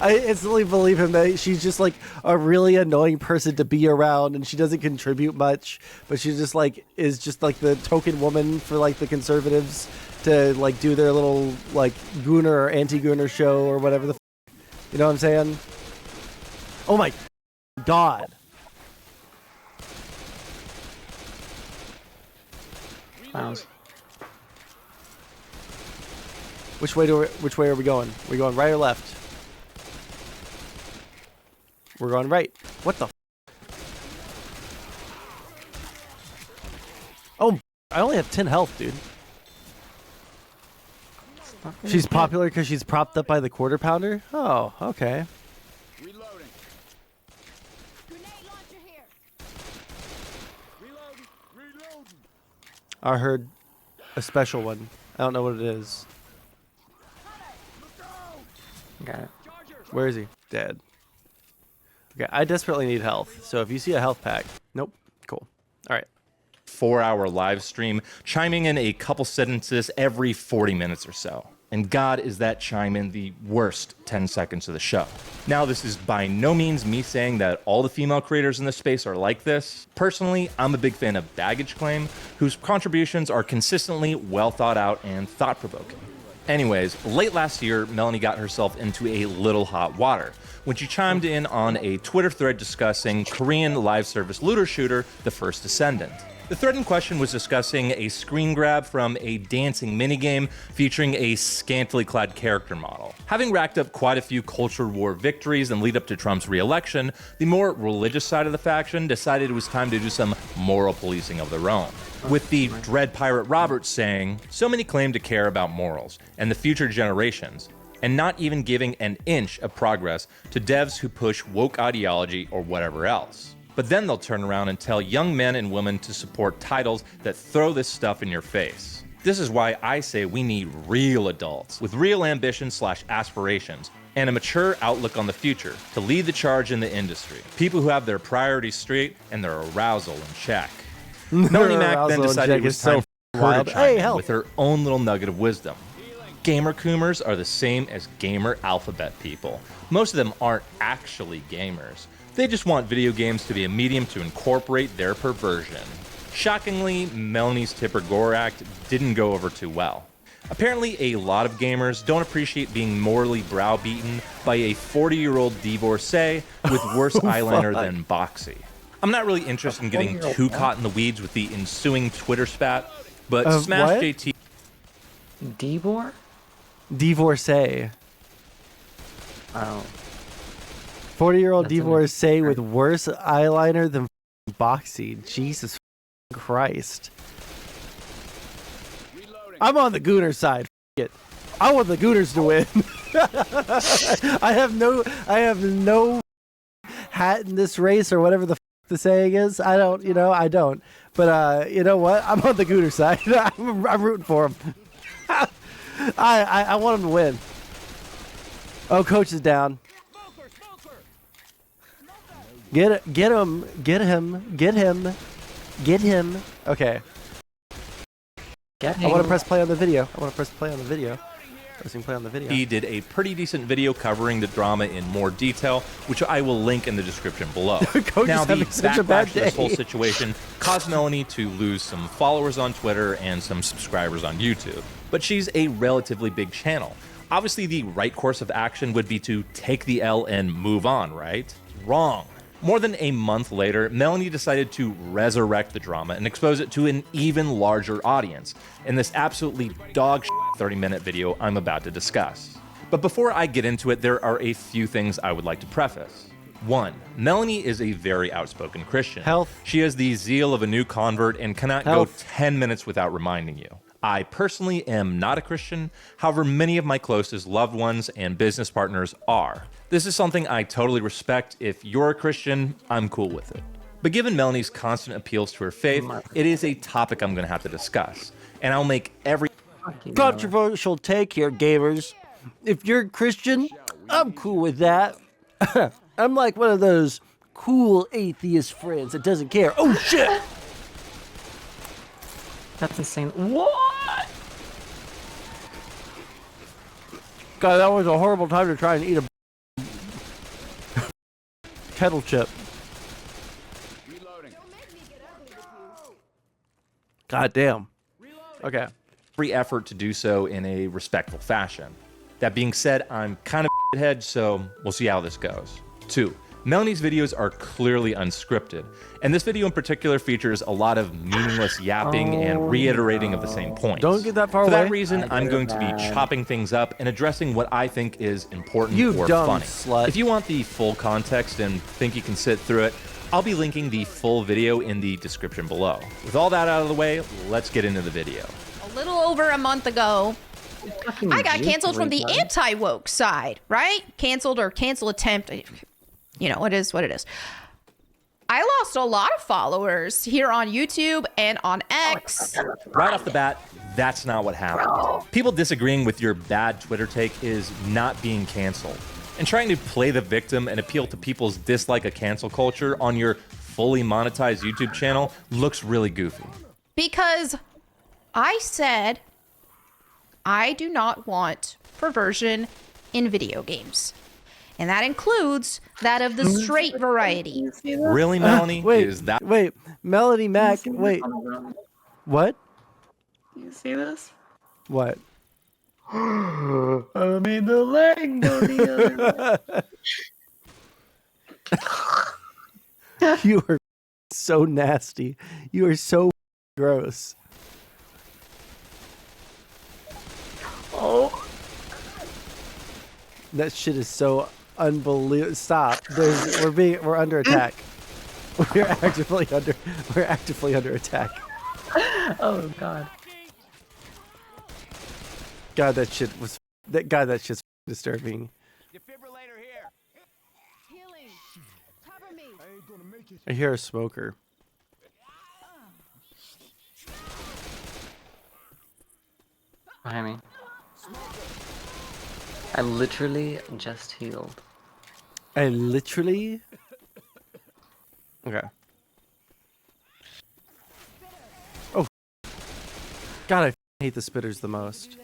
instantly believe him that she's just a really annoying person to be around, and she doesn't contribute much, but she just is just the token woman for the conservatives to do their little gooner or anti-gooner show or whatever the you know what I'm saying? Oh my god. Clowns. Which way are we going? We going right or left? We're going right. What the? Oh, I only have 10 health, dude. She's popular because she's propped up by the quarter pounder? Oh, okay. Reloading. Grenade launcher here. Reloading. I heard a special one. I don't know what it is. Got it. Where is he? Dead. Okay, I desperately need health. So if you see a health pack... Nope. Cool. All right. 4-hour live stream, chiming in a couple sentences every 40 minutes or so. And God, is that chime in the worst 10 seconds of the show. Now, this is by no means me saying that all the female creators in this space are like this. Personally, I'm a big fan of Baggage Claim, whose contributions are consistently well thought out and thought-provoking. Anyways, late last year, Melonie got herself into a little hot water when she chimed in on a Twitter thread discussing Korean live service looter shooter, The First Descendant. The thread in question was discussing a screen grab from a dancing minigame featuring a scantily clad character model. Having racked up quite a few culture war victories and lead up to Trump's re-election, the more religious side of the faction decided it was time to do some moral policing of their own. With the Dread Pirate Roberts saying, "So many claim to care about morals and the future generations, and not even giving an inch of progress to devs who push woke ideology or whatever else. But then they'll turn around and tell young men and women to support titles that throw this stuff in your face. This is why I say we need real adults with real ambitions/aspirations and a mature outlook on the future to lead the charge in the industry. People who have their priorities straight and their arousal in check." Melonie Mac then decided it was time wild. Her to chime Hey, in help. with her own little nugget of wisdom. Gamercoomers are the same as gamer alphabet people. Most of them aren't actually gamers. They just want video games to be a medium to incorporate their perversion. Shockingly, Melonie's Tipper Gore act didn't go over too well. Apparently, a lot of gamers don't appreciate being morally browbeaten by a 40-year-old divorcee with worse eyeliner than Boxy. I'm not really interested in getting too caught in the weeds with the ensuing Twitter spat, but Smash what? JT... Debor? Divorcee. Oh. 40-year-old That's an divorcee with worse eyeliner than Boxy. Jesus Christ. I'm on the Gooner side. It. I want the Gooners to win. I have no hat in this race or whatever the saying is. I don't. But you know what? I'm on the Gooner side. I'm rooting for him. I want him to win. Oh, coach is down. Get him. Okay. I want to press play on the video. Pressing play on the video. He did a pretty decent video covering the drama in more detail, which I will link in the description below. Now, the backlash to this whole situation caused Melonie to lose some followers on Twitter and some subscribers on YouTube. But she's a relatively big channel. Obviously, the right course of action would be to take the L and move on, right? Wrong. More than a month later, Melonie decided to resurrect the drama and expose it to an even larger audience in this absolutely dog shit 30-minute video I'm about to discuss. But before I get into it, there are a few things I would like to preface. 1. Melonie is a very outspoken Christian. She has the zeal of a new convert and cannot go 10 minutes without reminding you. I personally am not a Christian, however many of my closest loved ones and business partners are. This is something I totally respect. If you're a Christian, I'm cool with it. But given Melonie's constant appeals to her faith, it is a topic I'm going to have to discuss. And I'll make every controversial take here, gamers. If you're a Christian, I'm cool with that. I'm like one of those cool atheist friends that doesn't care. Oh, shit! That's insane. What? God, that was a horrible time to try and eat a kettle chip. God damn. Okay. Every effort to do so in a respectful fashion. That being said, I'm kind of head, so we'll see how this goes. 2. Melonie's videos are clearly unscripted, and this video in particular features a lot of meaningless yapping and reiterating of the same points. Don't get that far For away. that reason, I'm going to be chopping things up and addressing what I think is important or dumb funny. slut. If you want the full context and think you can sit through it, I'll be linking the full video in the description below. With all that out of the way, let's get into the video. A little over a month ago, I got canceled from the anti-woke side, right? Canceled or cancel attempt. You know, it is what it is. I lost a lot of followers here on YouTube and on X. Right off the bat, that's not what happened. People disagreeing with your bad Twitter take is not being canceled. And trying to play the victim and appeal to people's dislike of cancel culture on your fully monetized YouTube channel looks really goofy. Because I said I do not want perversion in video games. And that includes that of the straight variety. Really, Melonie? Wait, Melody Mac, wait. What? You see this? What? I made the leg go the other way. You are so nasty. You are so gross. Oh. That shit is so unbelievable. Stop. We're under attack. We're actively under attack. Oh god. God, that shit's disturbing. Defibrillator here. Healing. Cover me. I ain't gonna make it. I hear a smoker. Behind me. I literally just healed. Okay. Oh. God, I hate the spitters the most.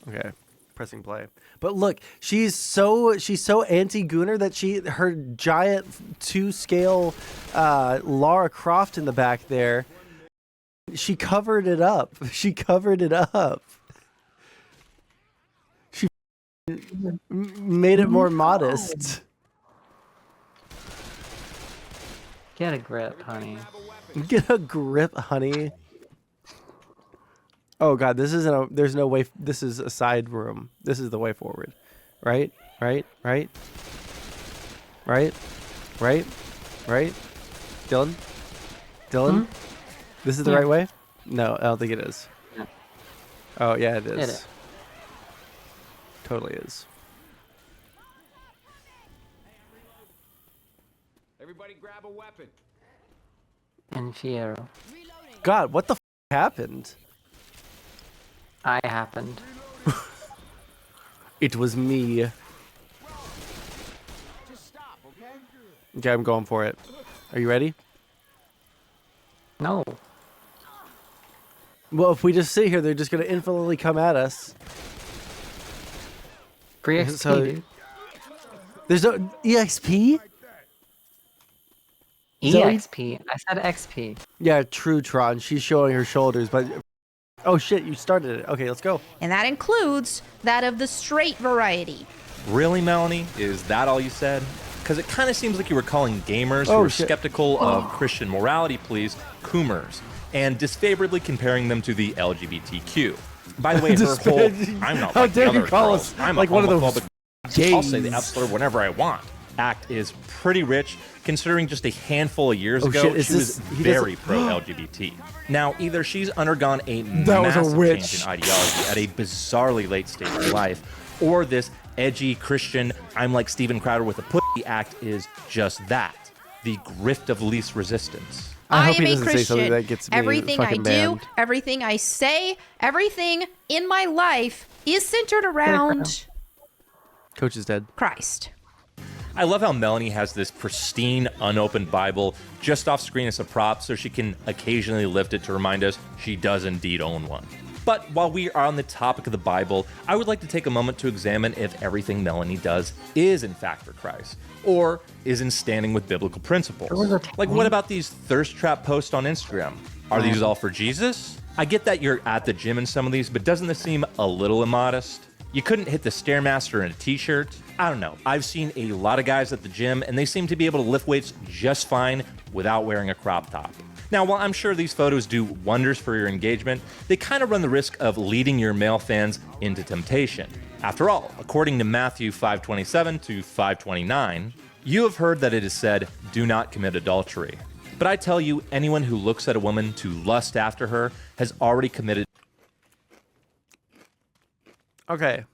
Okay, pressing play. But look, she's so anti-gooner that her giant 2-scale Lara Croft in the back there, she covered it up. She covered it up. She made it more modest. Get a grip, honey. Get a grip, honey. Oh god, this isn't a. There's no way. This is a side room. This is the way forward, right? Right? Right? Right? Right? Right? Dylan? Dylan? This is the right way? No, I don't think it is. No. Oh yeah, it is. It is. Totally is. Everybody grab a weapon. And Fiero. God, what the happened? I happened. It was me. Just stop, okay? Okay, I'm going for it. Are you ready? No. Well, if we just sit here, they're just gonna infinitely come at us. Free XP, So- dude. There's no EXP? EXP. I said XP. Yeah, true, Tron. She's showing her shoulders, but oh shit, you started it. Okay, let's go. And that includes that of the straight variety. Really, Melonie? Is that all you said? Because it kind of seems like you were calling gamers who Oh, are shit. skeptical of Christian morality pleas coomers, and disfavourably comparing them to the LGBTQ. By the way, her whole "I'm not How like the dare you other call girls, us I'm like a one of those homophobic, I'll say the F slur whenever I want" act is pretty rich, considering just a handful of years ago shit, is she was this- he very doesn't- pro-LGBT. Now, either she's undergone a That was a massive witch. change in ideology at a bizarrely late stage of life, or this edgy Christian "I'm like Steven Crowder with a pussy" act is just that, the grift of least resistance. I hope am he a doesn't say Christian. something that gets me Everything I fucking do, banned. everything I say, everything in my life is centered around Coach is dead. Christ. I love how Melonie has this pristine, unopened Bible just off screen as a prop so she can occasionally lift it to remind us she does indeed own one. But while we are on the topic of the Bible, I would like to take a moment to examine if everything Melonie does is in fact for Christ, or is in standing with biblical principles. Like, what about these thirst trap posts on Instagram? Are these all for Jesus? I get that you're at the gym in some of these, but doesn't this seem a little immodest? You couldn't hit the Stairmaster in a t-shirt? I don't know. I've seen a lot of guys at the gym, and they seem to be able to lift weights just fine without wearing a crop top. Now, while I'm sure these photos do wonders for your engagement, they kind of run the risk of leading your male fans into temptation. After all, according to Matthew 5:27 to 5:29, you have heard that it is said, "Do not commit adultery." But I tell you, anyone who looks at a woman to lust after her has already committed. Okay.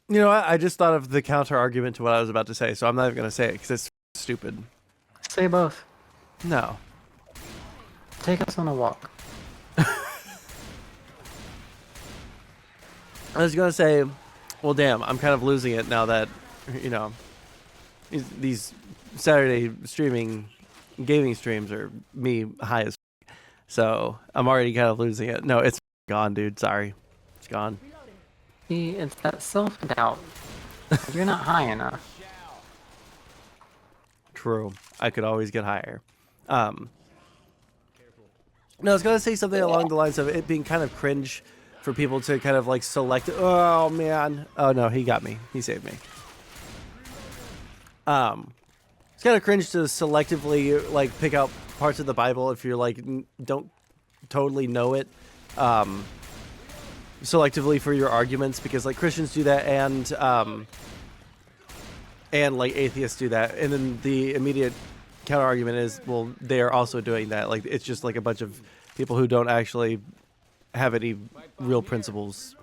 You know what? I just thought of the counter argument to what I was about to say, so I'm not even going to say it because it's stupid. Say both. No. Take us on a walk. I was going to say, well, damn, I'm kind of losing it now that, you know, these Saturday gaming streams are me high as so I'm already kind of losing it. No, it's gone, dude. Sorry. It's gone. See, it's that self-doubt. You're not high enough. True. I could always get higher. No, I was going to say something along the lines of it being kind of cringe for people to kind of like select. Oh, man. Oh, no, he got me. He saved me. It's kind of cringe to selectively like pick out parts of the Bible if you're like don't totally know it selectively for your arguments, because like Christians do that and like atheists do that, and then the immediate counter argument is, well, they are also doing that. Like it's just like a bunch of people who don't actually have any real principles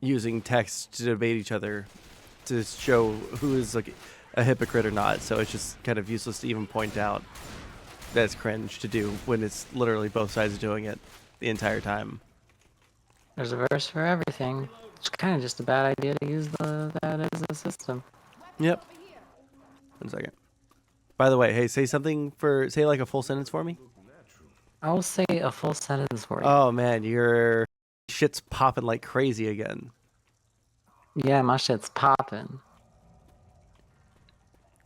using text to debate each other to show who is like a hypocrite or not. So it's just kind of useless to even point out that it's cringe to do when it's literally both sides doing it the entire time. There's a verse for everything. It's kind of just a bad idea to use that as a system. Yep. 1 second. By the way, hey, say like a full sentence for me. I will say a full sentence for you. Oh man, your shit's popping like crazy again. Yeah, my shit's popping.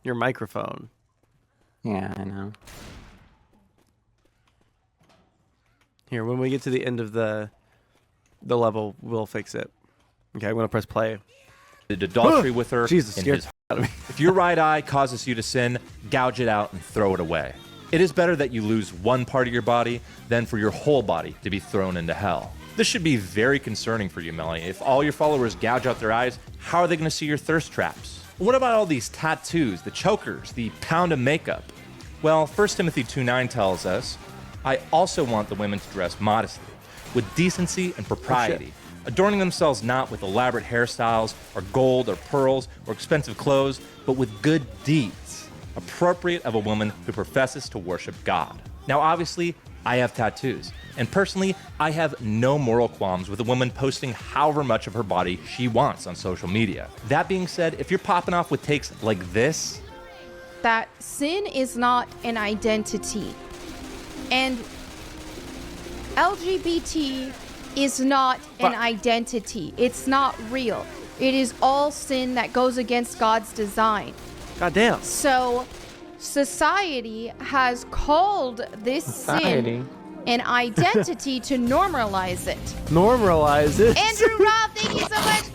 Your microphone. Yeah, I know. Here, when we get to the end of the level, we'll fix it. Okay, I'm gonna press play. Did adultery with her. Jesus, in scared his... out of me. If your right eye causes you to sin, gouge it out and throw it away. It is better that you lose one part of your body than for your whole body to be thrown into hell. This should be very concerning for you, Melonie. If all your followers gouge out their eyes, how are they going to see your thirst traps? What about all these tattoos, the chokers, the pound of makeup? Well, 1 Timothy 2:9 tells us, I also want the women to dress modestly, with decency and propriety, adorning themselves not with elaborate hairstyles, or gold, or pearls, or expensive clothes, but with good deeds, appropriate of a woman who professes to worship God. Now, obviously, I have tattoos, and personally, I have no moral qualms with a woman posting however much of her body she wants on social media. That being said, if you're popping off with takes like this, that sin is not an identity, and LGBT is not an identity. It's not real. It is all sin that goes against God's design. Goddamn. So society has called this sin an identity to normalize it. Normalize it. Andrew Robb, thank you so much.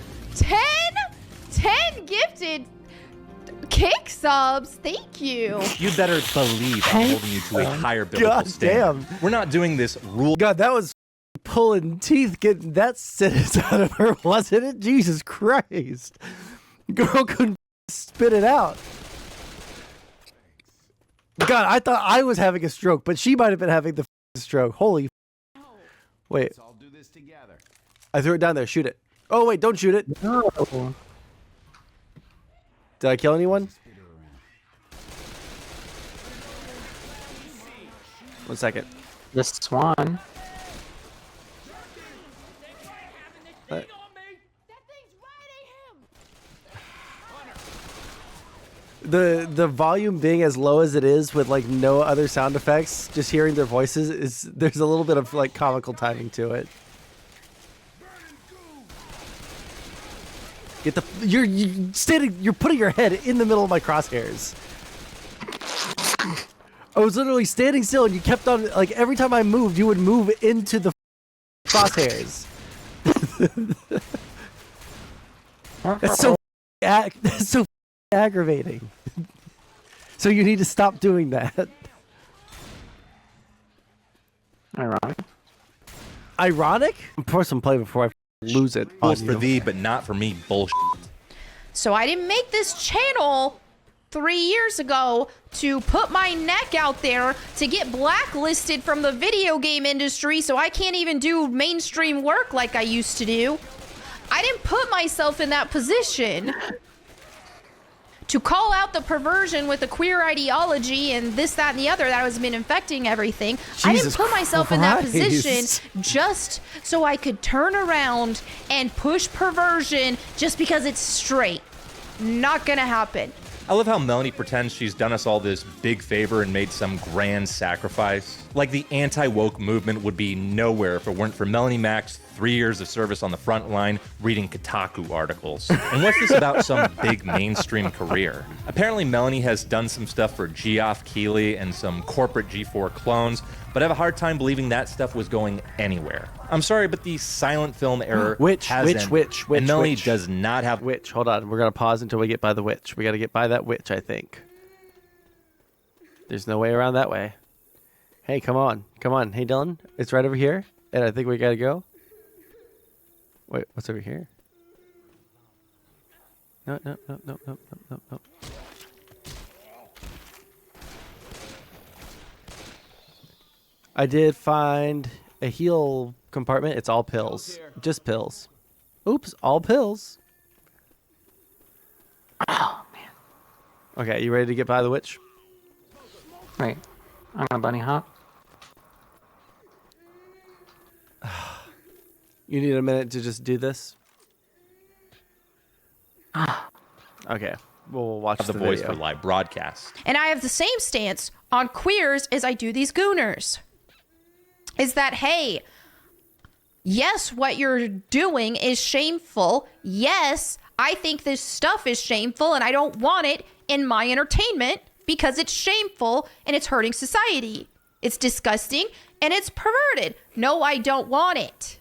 10 gifted cake subs. Thank you. you better believe I'm holding you to a higher biblical God standard. damn. We're not doing this rule. God, that was pulling teeth getting that sentence out of her, wasn't it? Jesus Christ. Girl couldn't spit it out. God, I thought I was having a stroke, but she might have been having the stroke. Holy wait. Let's all do this together. I threw it down there. Shoot it. Oh, wait, don't shoot it. No. Did I kill anyone? 1 second. The swan. The volume being as low as it is with like no other sound effects, just hearing their voices is there's a little bit of like comical timing to it. Get the you're putting your head in the middle of my crosshairs. I was literally standing still and you kept on like every time I moved you would move into the crosshairs. That's so aggravating. So you need to stop doing that. Ironic. Ironic? Pour some play before I lose it. Rules for thee, but not for me. Bullshit. So I didn't make this channel 3 years ago to put my neck out there to get blacklisted from the video game industry so I can't even do mainstream work like I used to do. I didn't put myself in that position to call out the perversion with the queer ideology and this, that, and the other that has been infecting everything. I didn't put myself in that position just so I could turn around and push perversion just because it's straight. Not gonna happen. I love how Melonie pretends she's done us all this big favor and made some grand sacrifice. Like the anti-woke movement would be nowhere if it weren't for Melonie Mac's 3 years of service on the front line reading Kotaku articles. And what's this about some big mainstream career? Apparently Melonie has done some stuff for Geoff Keighley and some corporate G4 clones, but I have a hard time believing that stuff was going anywhere. I'm sorry, but the silent film era hasn't. Which, and Melonie does not have... Which, hold on. We're going to pause until we get by the witch. We got to get by that witch, I think. There's no way around that way. Hey, come on. Come on. Hey, Dylan. It's right over here. And I think we got to go. Wait, what's over here? No. I did find a heal compartment. It's all pills. Just pills. Oops, all pills. Oh, man. Okay, you ready to get by the witch? Wait, I'm gonna bunny hop. You need a minute to just do this? Okay, we'll watch the voice for live broadcast. And I have the same stance on queers as I do these gooners. Is that, hey, yes, what you're doing is shameful. Yes, I think this stuff is shameful and I don't want it in my entertainment because it's shameful and it's hurting society. It's disgusting and it's perverted. No, I don't want it.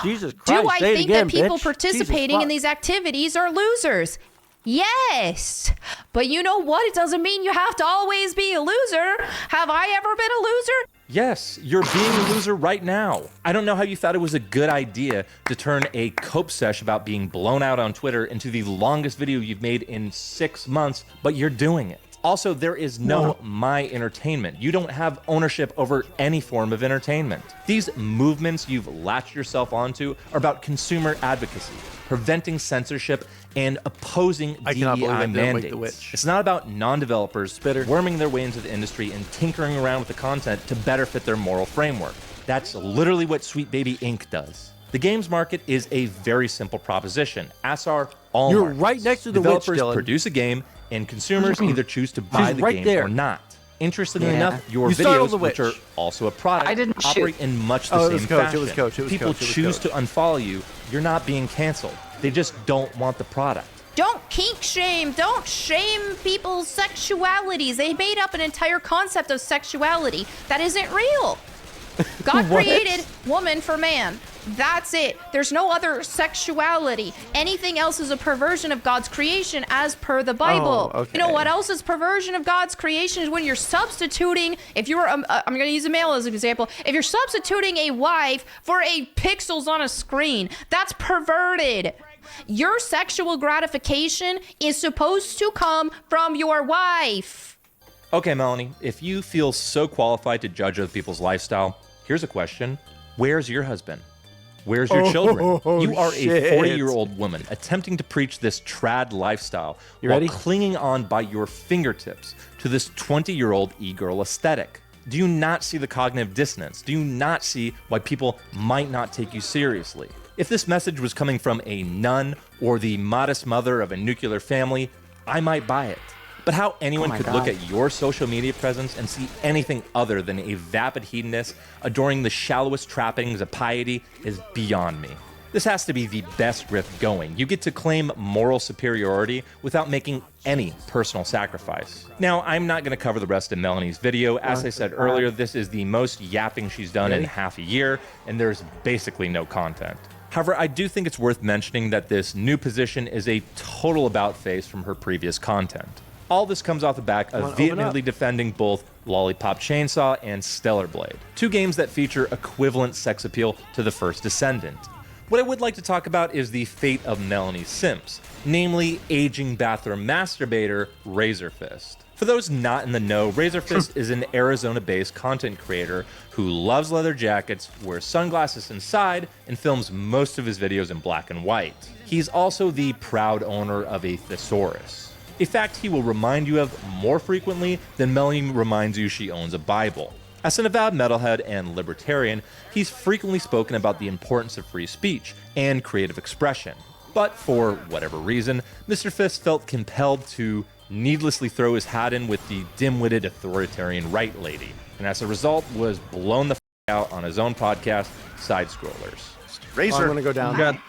Jesus Christ, Do I say it think again, that people bitch. participating in these activities are losers? Yes. But you know what? It doesn't mean you have to always be a loser. Have I ever been a loser? Yes, you're being a loser right now. I don't know how you thought it was a good idea to turn a cope sesh about being blown out on Twitter into the longest video you've made in 6 months, but you're doing it. Also, there is no my entertainment. You don't have ownership over any form of entertainment. These movements you've latched yourself onto are about consumer advocacy, preventing censorship, and opposing DEI mandates. It's not about non-developers worming their way into the industry and tinkering around with the content to better fit their moral framework. That's literally what Sweet Baby Inc. does. The games market is a very simple proposition, as are all You're markets. right next to the Developers witch, Dylan. produce a game, and consumers either choose to buy She's the right game there. or not. Interestingly enough, your You startled videos, the which are witch. also a product, I didn't operate shoot. in much the Oh, it same was Coach, fashion. it was Coach, it was People Coach, it was choose Coach. to unfollow you. You're not being canceled. They just don't want the product. Don't kink shame. Don't shame people's sexualities. They made up an entire concept of sexuality that isn't real. God created woman for man. That's it. There's no other sexuality. Anything else is a perversion of God's creation as per the Bible. Oh, okay. You know what else is perversion of God's creation is when you're substituting, if you were, I'm going to use a male as an example, if you're substituting a wife for a pixels on a screen, that's perverted. Your sexual gratification is supposed to come from your wife. Okay, Melonie, if you feel so qualified to judge other people's lifestyle, here's a question. Where's your husband? Where's your children? You are a 40-year-old woman attempting to preach this trad lifestyle while clinging on by your fingertips to this 20-year-old e-girl aesthetic. Do you not see the cognitive dissonance? Do you not see why people might not take you seriously? If this message was coming from a nun or the modest mother of a nuclear family, I might buy it. But how anyone could look at your social media presence and see anything other than a vapid hedonist adoring the shallowest trappings of piety is beyond me. This has to be the best riff going. You get to claim moral superiority without making any personal sacrifice. Now, I'm not going to cover the rest of Melonie's video. As I said earlier, this is the most yapping she's done in half a year, and there's basically no content. However, I do think it's worth mentioning that this new position is a total about-face from her previous content. All this comes off the back of vehemently defending both Lollipop Chainsaw and Stellar Blade, two games that feature equivalent sex appeal to the first Descendant. What I would like to talk about is the fate of Melonie's simps, namely aging bathroom masturbator RazörFist. For those not in the know, RazörFist is an Arizona-based content creator who loves leather jackets, wears sunglasses inside, and films most of his videos in black and white. He's also the proud owner of a thesaurus, a fact he will remind you of more frequently than Melonie reminds you she owns a Bible. As an avowed metalhead and libertarian, he's frequently spoken about the importance of free speech and creative expression. But for whatever reason, Mr. Fist felt compelled to needlessly throw his hat in with the dim-witted authoritarian right lady, and as a result was blown the out on his own podcast, Side Scrollers. Razor, I'm gonna go down.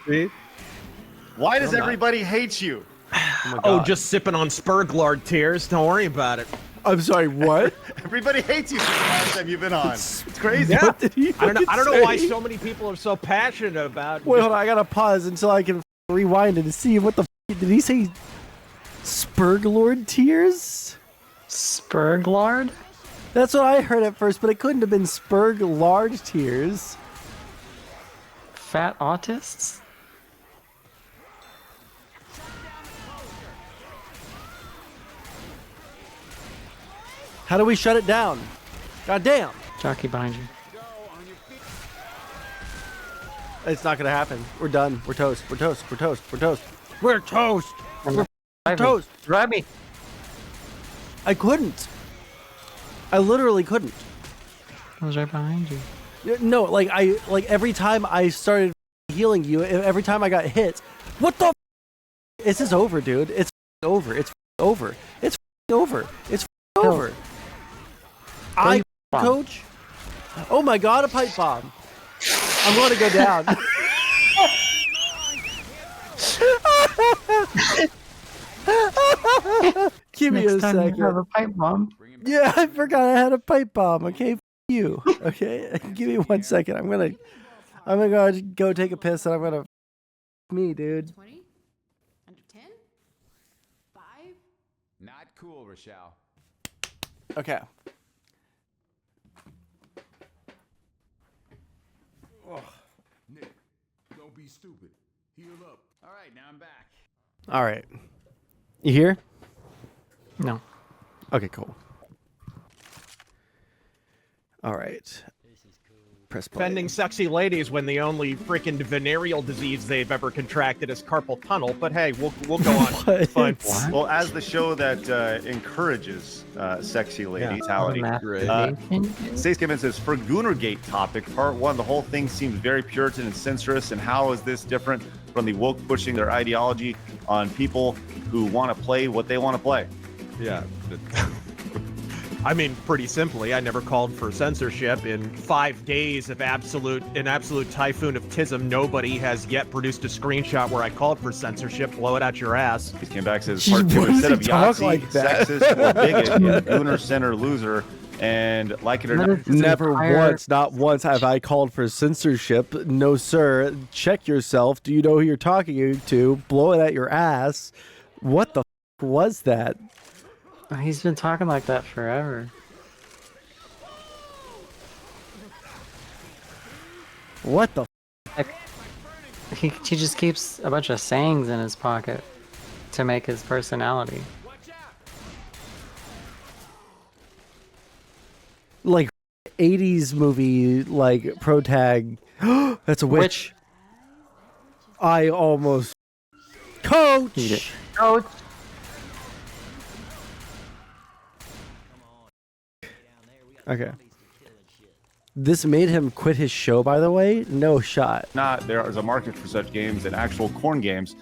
Why does everybody hate you? Oh, just sipping on Spurglard tears. Don't worry about it. I'm sorry, what? Everybody hates you since the last time you've been on. It's crazy. Yeah. What did he I don't know say? why so many people are so passionate about. Wait, hold on, I gotta pause until I can rewind it and see what the did he say? Spurglord tears? Spurglard? That's what I heard at first, but it couldn't have been Spurglard tears. Fat autists? How do we shut it down? God damn. Jockey behind you. It's not gonna happen. We're done. We're toast. We're toast. We're toast. We're toast. We're toast. Drive toast. Me. Drive me. I couldn't. I literally couldn't. I was right behind you. No, like every time I started healing you, every time I got hit, what the? This is over, dude. It's over. It's over. It's over. It's over. I coach. Oh my God, a pipe bomb. I'm going to go down. Give me a second. You have a pipe bomb. Yeah, I forgot I had a pipe bomb. Okay, you. Okay, give me 1 second. I'm gonna go take a piss, and I'm gonna me, dude. 20? Under 10? 5? Not cool, Rochelle. Okay. Nick, don't be stupid. Heal up. All right, now I'm back. All right. You here? No. Okay, cool. All right. Press play. Defending sexy ladies when the only freaking venereal disease they've ever contracted is carpal tunnel. But hey, we'll go on. It's fine. Well, as the show that encourages sexy laditality, Stace Gibbons says, for Gamergate topic, part 1, the whole thing seems very Puritan and censorious, and how is this different from the woke pushing their ideology on people who want to play what they want to play? Yeah. I mean, pretty simply, I never called for censorship. In 5 days of an absolute typhoon of tism, nobody has yet produced a screenshot where I called for censorship. Blow it out your ass. He came back, says, part 2, instead of Yahtzee, like sexist, or bigot, Gooner, center, loser, and like it or not. Never once, not once have I called for censorship. No, sir. Check yourself. Do you know who you're talking to? Blow it at your ass. What the was that? He's been talking like that forever. What the like, he just keeps a bunch of sayings in his pocket to make his personality. Like 80s movie, like pro tag. That's a witch. I almost coach. Coach. Okay. This made him quit his show, by the way. No shot. There is a market for such games and actual corn games.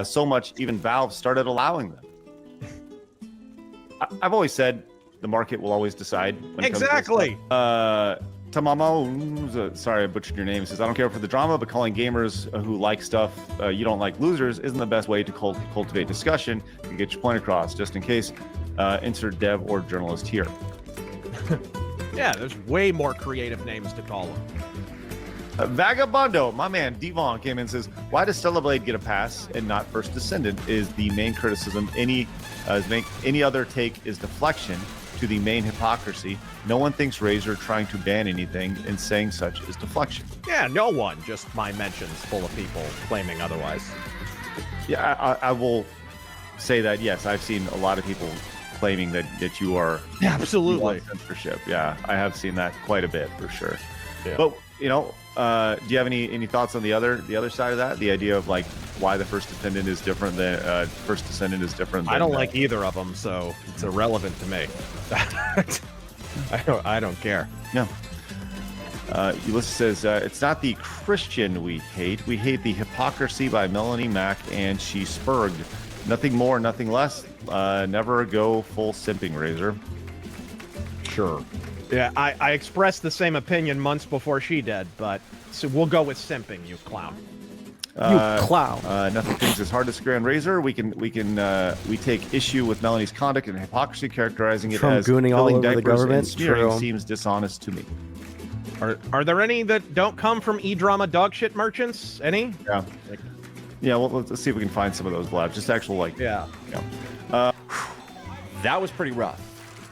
So much, even Valve started allowing them. I've always said the market will always decide. When exactly. It comes to Tamamo, sorry I butchered your name, says, I don't care for the drama, but calling gamers who like stuff you don't like losers isn't the best way to cultivate discussion. You get your point across. Just in case, insert dev or journalist here. Yeah, there's way more creative names to call them. Vagabundo, my man Devon came in and says, why does Stellar Blade get a pass and not First Descendant? Is the main criticism. Any other take is deflection to the main hypocrisy. No one thinks Razor trying to ban anything and saying such is deflection. Yeah, no one. Just my mentions full of people claiming otherwise. Yeah, I will say that, yes, I've seen a lot of people claiming that you are absolutely censorship. Yeah, I have seen that quite a bit for sure. Yeah. But do you have any thoughts on the other side of that? The idea of like why the First Descendant is different than First Descendant is different. Than, I don't like either of them, so it's irrelevant to me. I don't care. Yeah. Ulysses says it's not the Christian we hate. We hate the hypocrisy by Melonie Mac and she spurged. Nothing more, nothing less. Never go full simping, Razor. Sure. Yeah, I expressed the same opinion months before she did, but so we'll go with simping, you clown. You clown. Nothing things is hard to screw on Razor. We take issue with Melonie's conduct and hypocrisy, characterizing it as gooning all over the government. And smearing seems dishonest to me. Are there any that don't come from e-drama dogshit merchants? Any? Yeah. Yeah, well, let's see if we can find some of those blabs. Just actual, like... Yeah. That was pretty rough.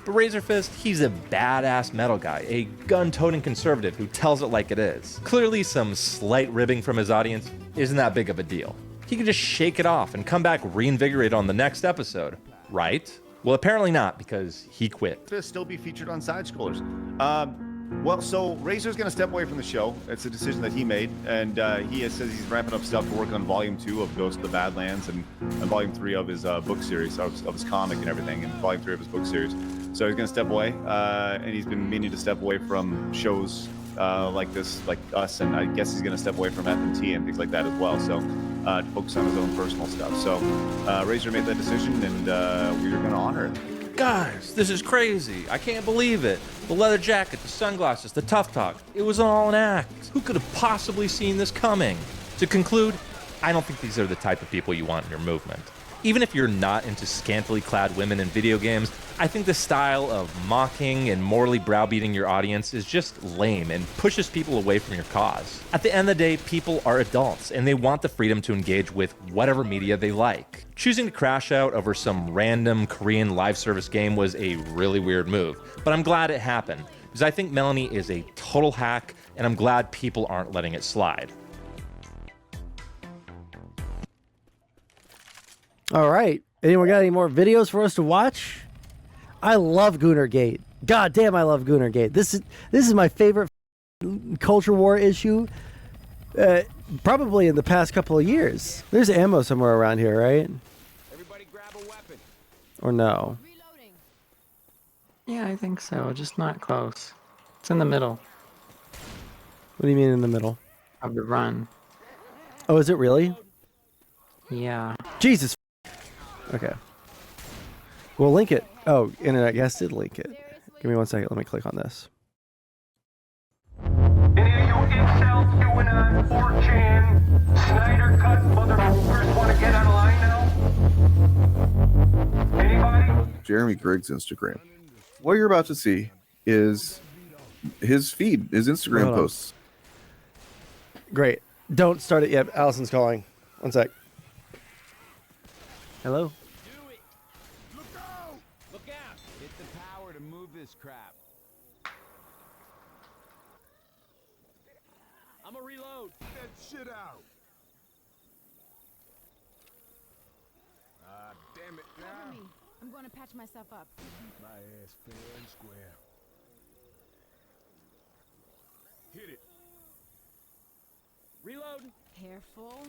But RazörFist, he's a badass metal guy, a gun-toting conservative who tells it like it is. Clearly some slight ribbing from his audience isn't that big of a deal. He could just shake it off and come back reinvigorated on the next episode, right? Well, apparently not, because he quit. To still be featured on Side Scrollers. Well, so Razor's going to step away from the show. It's a decision that he made, and he says he's ramping up stuff to work on Volume 2 of Ghost of the Badlands and Volume 3 of his book series, of his comic and everything, and Volume 3 of his book series. So he's going to step away, and he's been meaning to step away from shows like this, like us, and I guess he's going to step away from FMT and things like that as well. So to focus on his own personal stuff. So Razor made that decision, and we are going to honor it. Guys, this is crazy. I can't believe it. The leather jacket, the sunglasses, the tough talk. It was all an act. Who could have possibly seen this coming? To conclude, I don't think these are the type of people you want in your movement. Even if you're not into scantily clad women in video games, I think the style of mocking and morally browbeating your audience is just lame and pushes people away from your cause. At the end of the day, people are adults and they want the freedom to engage with whatever media they like. Choosing to crash out over some random Korean live service game was a really weird move, but I'm glad it happened because I think Melonie is a total hack and I'm glad people aren't letting it slide. All right. Anyone got any more videos for us to watch? I love Gamergate. God damn, I love Gamergate. This is my favorite culture war issue, probably in the past couple of years. There's ammo somewhere around here, right? Everybody grab a weapon. Or no? Yeah, I think so. Just not close. It's in the middle What do you mean in the middle? of the run. Oh, is it really? Yeah. Jesus. Okay. We'll link it. Oh, Internet Guest did link it. Give me 1 second. Let me click on this. Any of you incels, QAnon, 4chan, Snyder Cut motherfuckers want to get on line now? Anybody? Jeremy Griggs' Instagram. What you're about to see is his feed, his Instagram Hold on. posts. Great. Don't start it yet. Allison's calling. 1 sec. Hello? Look out! Get the power to move this crap. I'm gonna reload. Get that shit out. Damn it now. Cover me. I'm going to patch myself up. My ass fair and square. Hit it. Reload. Careful.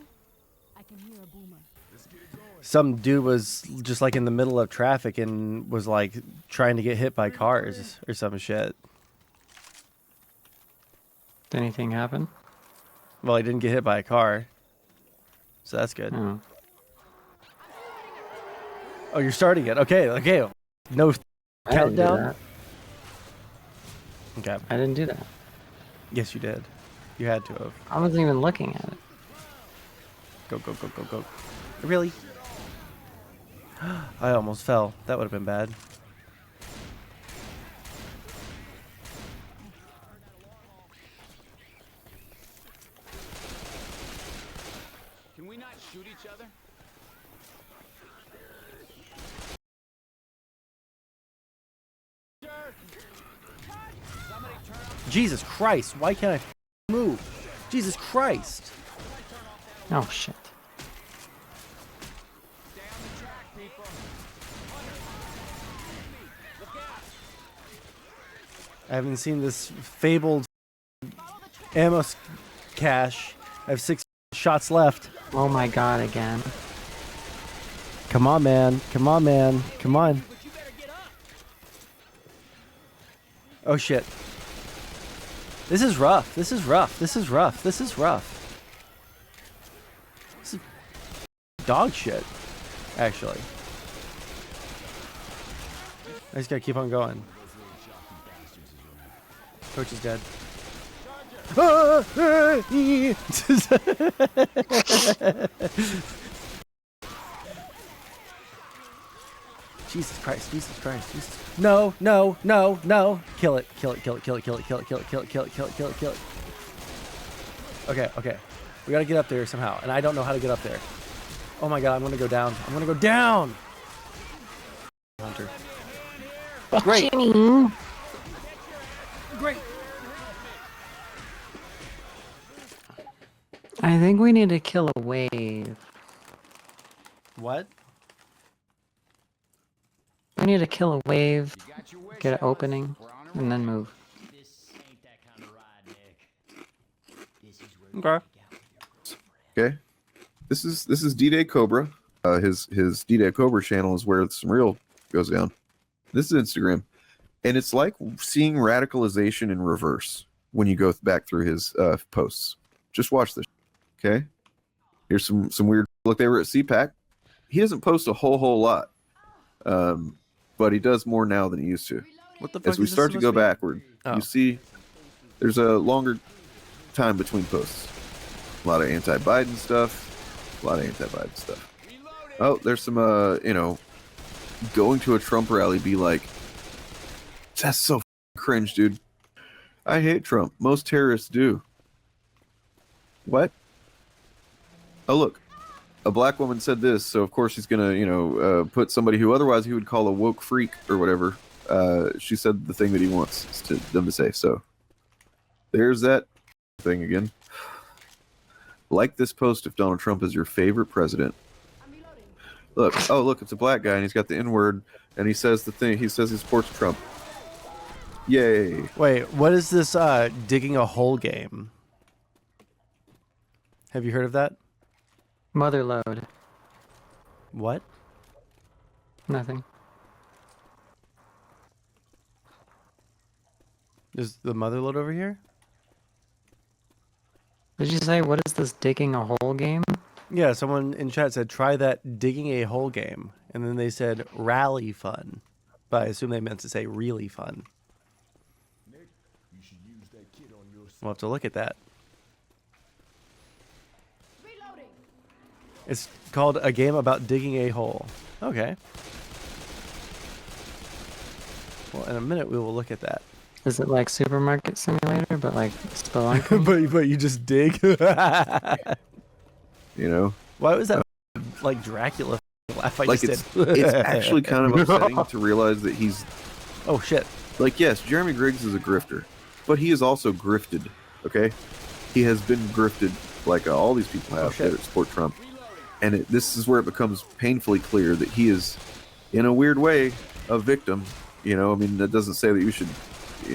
I can hear a boomer. Let's get it going. Some dude was just like in the middle of traffic and was like trying to get hit by cars or some shit. Did anything happen? Well, he didn't get hit by a car. So that's good. Oh. Oh, you're starting it. Okay, okay. No I didn't do countdown? that. Okay. I didn't do that. Yes, you did. You had to have. I wasn't even looking at it. Go, go, go, go, go. Really? I almost fell. That would have been bad. Can we not shoot each other? Jesus Christ, why can't I move? Jesus Christ. Oh shit. I haven't seen this fabled ammo cache. I have 6 shots left. Oh my god, again. Come on, man. Come on, man. Come on. Oh shit. This is rough. This is rough. This is rough. This is rough. This is dog shit, actually. I just gotta keep on going. Coach is dead. Jesus Christ, Jesus Christ, Jesus. No, no, no, no. Kill it, kill it, kill it, kill it, kill it, kill it, kill it, kill it, kill it, kill it, kill it, kill it. Okay, okay. We gotta get up there somehow, and I don't know how to get up there. Oh my god, I'm gonna go down. I'm gonna go down! Hunter. Great. Great. I think we need to kill a wave. What? We need to kill a wave, get an opening, and then move. Okay. Okay. This is D-Day Cobra. His D-Day Cobra channel is where some real goes down. This is Instagram. And it's like seeing radicalization in reverse when you go back through his posts. Just watch this. Okay? Here's some weird. Look, they were at CPAC. He doesn't post a whole lot, but he does more now than he used to. What the fuck As we is this start to supposed go be? backward, Oh. you see there's a longer time between posts. A lot of anti-Biden stuff. A lot of anti-Biden stuff. Oh, there's some, going to a Trump rally be like, that's so cringe, dude. I hate Trump. Most terrorists do. What? Oh, look. A black woman said this, so of course she's gonna, put somebody who otherwise he would call a woke freak or whatever. She said the thing that he wants them to say. So there's that thing again. Like this post if Donald Trump is your favorite president. Look, it's a black guy and he's got the N-word and he says the thing. He says he supports Trump. Yay! Wait, what is this digging a hole game? Have you heard of that? Motherload. What? Nothing. Is the motherload over here? Did you say, what is this digging a hole game? Yeah, someone in chat said, try that digging a hole game. And then they said, rally fun. But I assume they meant to say really fun. We'll have to look at that. It's called a game about digging a hole. Okay. Well, in a minute we will look at that. Is it like Supermarket Simulator, but like Spelunky? but you just dig? Why was that like Dracula laugh I like just it's actually kind of upsetting to realize that he's... Oh, shit. Like, yes, Jeremy Griggs is a grifter, but he is also grifted, okay? He has been grifted like all these people have that support Trump. And this is where it becomes painfully clear that he is, in a weird way, a victim. That doesn't say that you should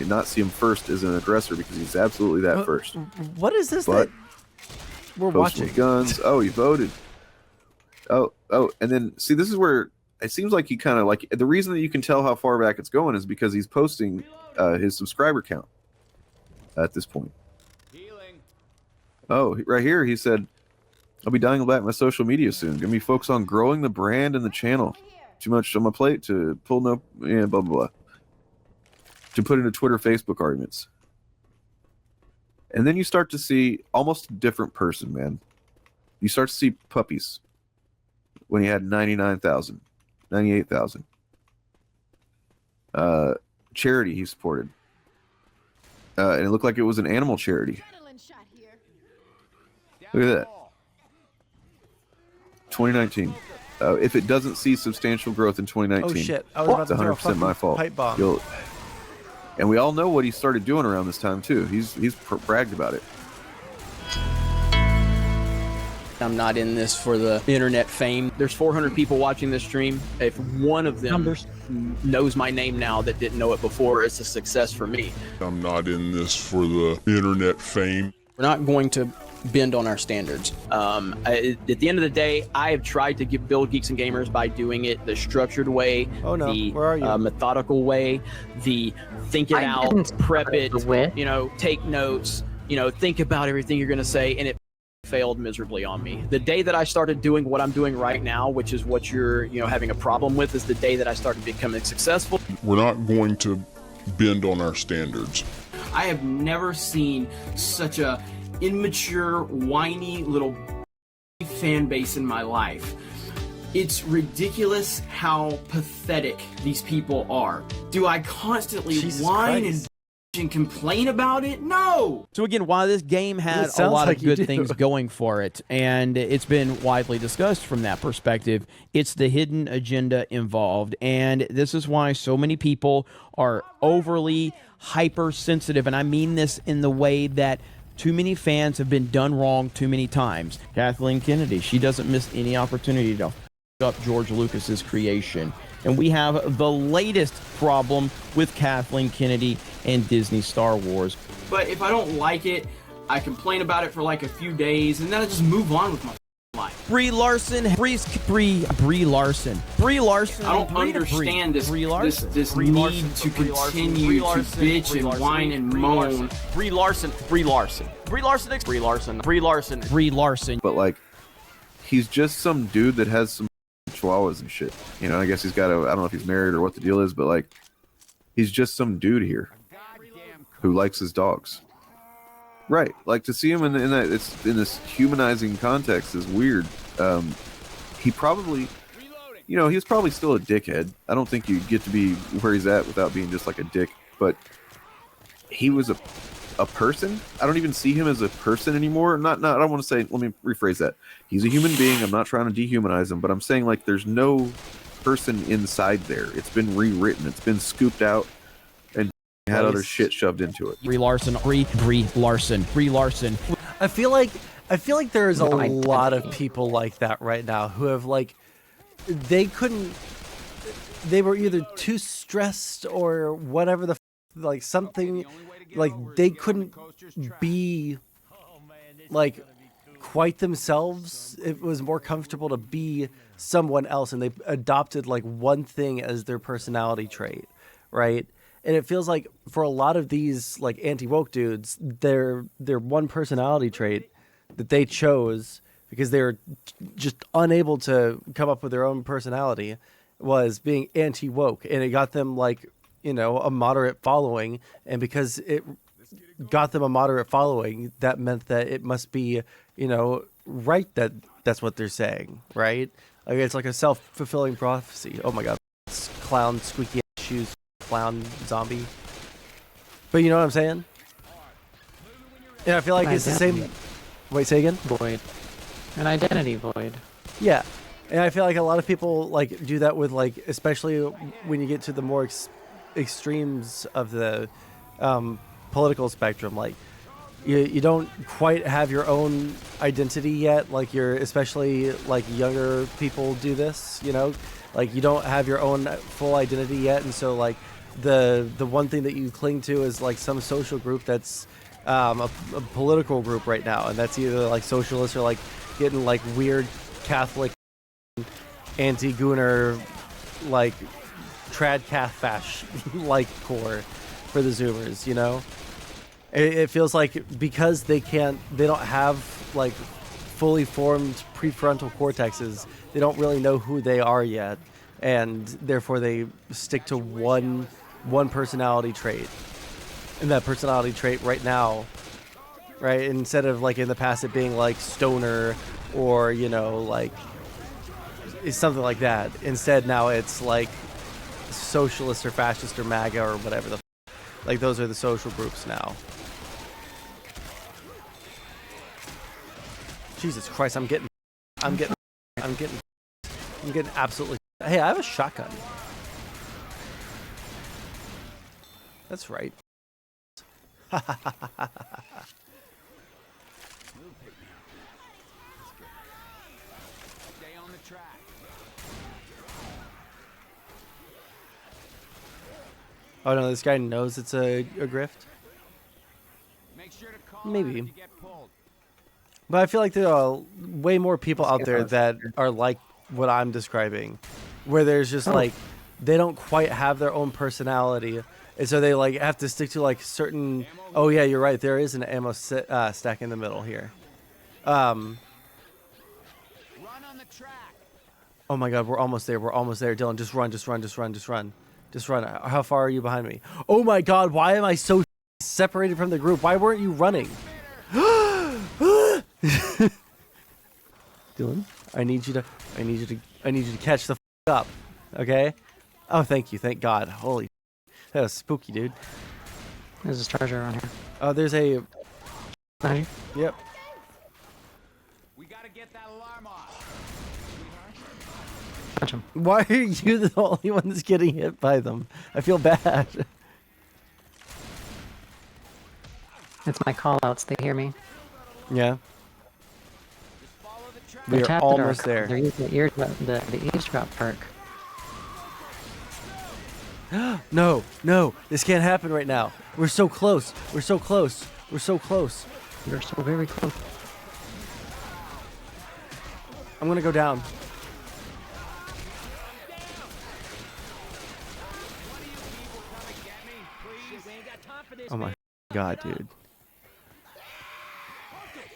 not see him first as an aggressor because he's absolutely that first. What is this But that we're posting watching? Guns. Oh, he voted. Oh, and then, see, this is where it seems like he kind of, like, the reason that you can tell how far back it's going is because he's posting his subscriber count at this point. Oh, right here, he said, I'll be dialing back my social media soon. Gonna be focused on growing the brand and the channel. Too much on my plate to pull blah, blah, blah. To put into Twitter, Facebook arguments. And then you start to see almost a different person, man. You start to see puppies when he had 99,000, 98,000. Charity he supported. And it looked like it was an animal charity. Look at that. 2019. If it doesn't see substantial growth in 2019, Oh, shit. I was about it's to throw a 100% my fucking fault. pipe bomb. And we all know what he started doing around this time too. He's bragged about it. I'm not in this for the internet fame. There's 400 people watching this stream. If one of them knows my name now that didn't know it before, it's a success for me. I'm not in this for the internet fame. We're not going to bend on our standards. At the end of the day, I have tried to build Geeks and Gamers by doing it the structured way, the Where are you? methodical way, the think it out, prep it, take notes, think about everything you're going to say, and it failed miserably on me. The day that I started doing what I'm doing right now, which is what you're having a problem with, is the day that I started becoming successful. We're not going to bend on our standards. I have never seen such a immature, whiny little fan base in my life. It's ridiculous how pathetic these people are. Do I constantly whine and complain about it? No! So again, while this game had a sounds lot like of you good do. things going for it, and it's been widely discussed from that perspective, it's the hidden agenda involved. And this is why so many people are overly hypersensitive. And I mean this in the way that too many fans have been done wrong too many times. Kathleen Kennedy, she doesn't miss any opportunity to up George Lucas's creation. And we have the latest problem with Kathleen Kennedy and Disney Star Wars. But if I don't like it, I complain about it for like a few days, and then I just move on with my life. Brie Larson, Brie Larson. I don't understand this need to continue to bitch and whine and moan. Brie Larson. But like, he's just some dude that has some chihuahuas and shit. You know, I guess he's got a, I don't know if he's married or what the deal is, but like, he's just some dude here who likes his dogs. Right. Like, to see him in that, it's in this humanizing context is weird. He probably, you know, he was probably still a dickhead. I don't think you get to be where he's at without being just like a dick, but he was a person. I don't even see him as a person anymore. Not I don't want to say, let me rephrase that. He's a human being. I'm not trying to dehumanize him, but I'm saying like there's no person inside there. It's been rewritten. It's been scooped out and had other shit shoved into it. Brie Larson, Brie Larson. I feel like there's a lot of people like that right now who have like they were either too stressed or whatever the like something like they couldn't be like quite themselves. It was more comfortable to be someone else, and they adopted like one thing as their personality trait, right? And it feels like for a lot of these like anti-woke dudes, their one personality trait that they chose because they were just unable to come up with their own personality was being anti-woke, and it got them like, you know, a moderate following. And because it got them a moderate following, that meant that it must be, you know, right that that's what they're saying, right? Like it's like a self-fulfilling prophecy. Oh my god, clown squeaky ass shoes clown zombie. But you know what I'm saying? Yeah, I feel like it's the same. Wait, say again? Void. An identity void. Yeah. And I feel like a lot of people like do that with like, especially when you get to the more extremes of the political spectrum. Like you don't quite have your own identity yet. Like you're, especially like younger people do this, you know, like you don't have your own full identity yet. And so like the one thing that you cling to is like some social group that's a political group right now. And that's either like socialist or like getting like weird Catholic anti-gooner like trad cath fash like core for the Zoomers, you know? It feels like because they don't have like fully formed prefrontal cortexes, they don't really know who they are yet, and therefore they stick to one personality trait. And that personality trait right now, right, instead of like in the past it being like stoner or, you know, like it's something like that, instead now it's like socialist or fascist or MAGA or whatever like those are the social groups now. Jesus Christ, I'm getting absolutely. Hey, I have a shotgun. That's right. Stay on the track. Oh no, this guy knows it's a grift? Make sure to call maybe. if you get pulled. But I feel like there are way more people out there that are like what I'm describing, where there's just like, they don't quite have their own personality. And so they like have to stick to like certain, oh yeah, you're right. There is an ammo stack in the middle here. Run on the track. Oh my God, we're almost there. Dylan, just run. How far are you behind me? Oh my God, why am I so separated from the group? Why weren't you running? Dylan, I need you to catch the up, okay? Oh, thank you, thank God. Holy, that was spooky, dude. There's a treasure around here. Oh, there's a. Right. Yep. We gotta get that alarm off. Touch him. Why are you the only one that's getting hit by them? I feel bad. It's my call-outs. They hear me. Yeah. They We are almost there. They're using the eavesdrop perk. No, this can't happen right now. We're so close. We're so very close. I'm gonna go down. Oh my God, dude.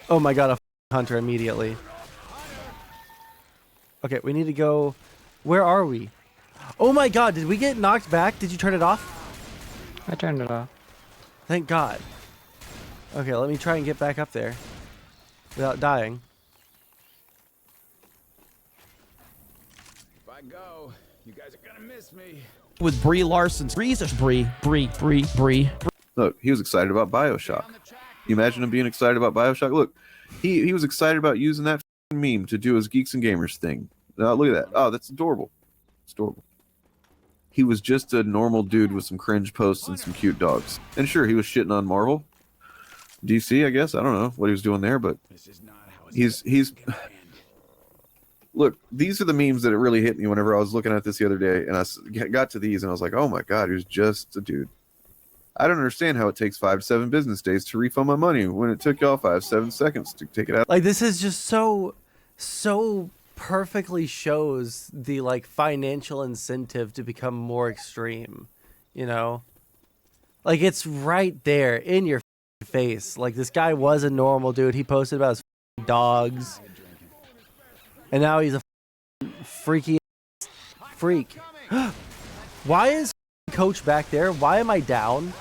Oh my God, a hunter immediately. Okay, we need to go. Where are we? Oh my god, did we get knocked back? Did you turn it off? I turned it off. Thank god. Okay, let me try and get back up there without dying. If I go, you guys are gonna miss me. With Brie Larson. Brie. Look, he was excited about BioShock. You imagine him being excited about BioShock? Look, he was excited about using that meme to do his Geeks and Gamers thing. Now, look at that. Oh, that's adorable. It's adorable. He was just a normal dude with some cringe posts and some cute dogs. And sure, he was shitting on Marvel. DC, I guess. I don't know what he was doing there, but he's... Look, these are the memes that it really hit me whenever I was looking at this the other day, and I got to these, and I was like, oh my god, he was just a dude. I don't understand how it takes 5 to 7 business days to refund my money when it took y'all 5 to 7 seconds to take it out. Like, this is just so perfectly shows the, like, financial incentive to become more extreme, you know? Like, it's right there in your face. Like, this guy was a normal dude. He posted about his dogs. And now he's a freaky freak. Why is Coach back there? Why am I down?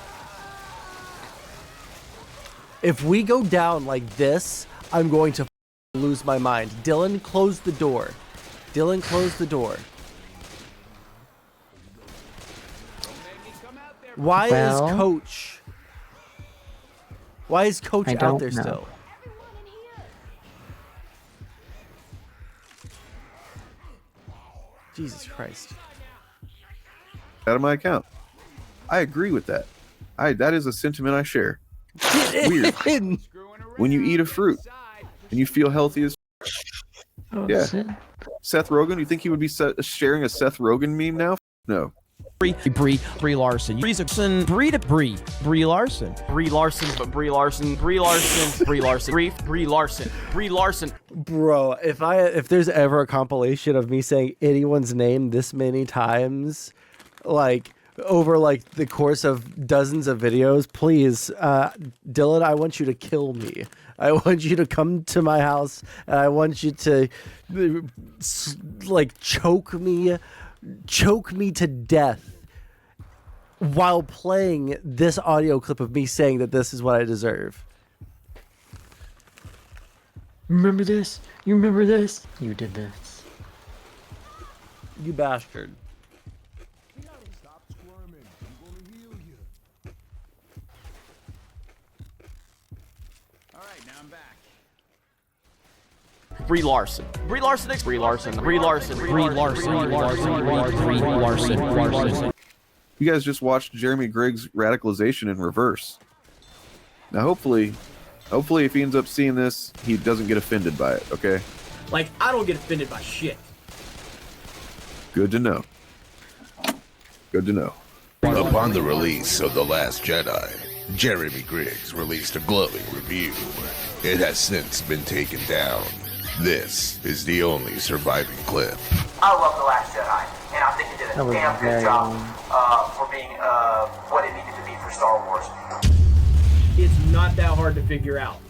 If we go down like this, I'm going to lose my mind. Dylan, close the door. Dylan, close the door. Why is Coach? Why is Coach out there still? Jesus Christ. Out of my account. I agree with that. That is a sentiment I share. Weird. When you eat a fruit and you feel healthy as yeah. Seth Rogen, you think he would be sharing a Seth Rogen meme now? No. Brie Larson. Brie Larson. Brie Larson, Brie Larson. Bro, if there's ever a compilation of me saying anyone's name this many times, like over like the course of dozens of videos, please, Dylan, I want you to kill me. I want you to come to my house and I want you to like choke me to death while playing this audio clip of me saying that this is what I deserve. Remember this? You remember this? You did this. You bastard. Alright, now I'm back. Brie Larson. Brie Larson. You guys just watched Jeremy Griggs' Radicalization in reverse. Now, hopefully if he ends up seeing this, he doesn't get offended by it, okay? Like, I don't get offended by shit. Good to know. Good to know. Upon the release of The Last Jedi, Jeremy Griggs released a glowing review. It has since been taken down. This is the only surviving clip. I love The Last Jedi, and I think it did a damn good job for being what it needed to be for Star Wars. It's not that hard to figure out.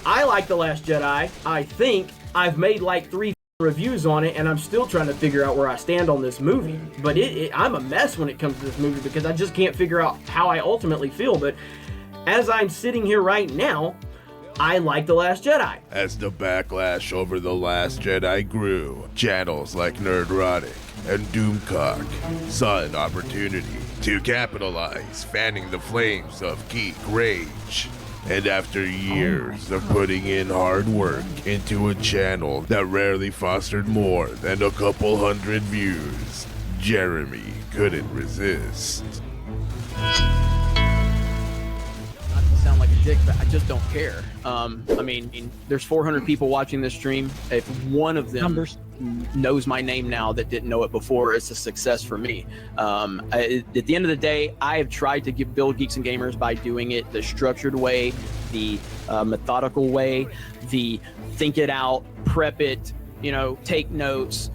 I like The Last Jedi. I think I've made like 3 reviews on it, and I'm still trying to figure out where I stand on this movie. But I'm a mess when it comes to this movie because I just can't figure out how I ultimately feel. But as I'm sitting here right now, I like The Last Jedi. As the backlash over The Last Jedi grew, channels like Nerdrotic and Doomcock saw an opportunity to capitalize, fanning the flames of geek rage. And after years of putting in hard work into a channel that rarely fostered more than a couple hundred views, Jeremy couldn't resist. Not to sound like a dick, but I just don't care. I mean, there's 400 people watching this stream. If one of them knows my name now that didn't know it before, it's a success for me. At the end of the day, I have tried to build Geeks and Gamers by doing it the structured way, the methodical way, the think it out, prep it, take notes,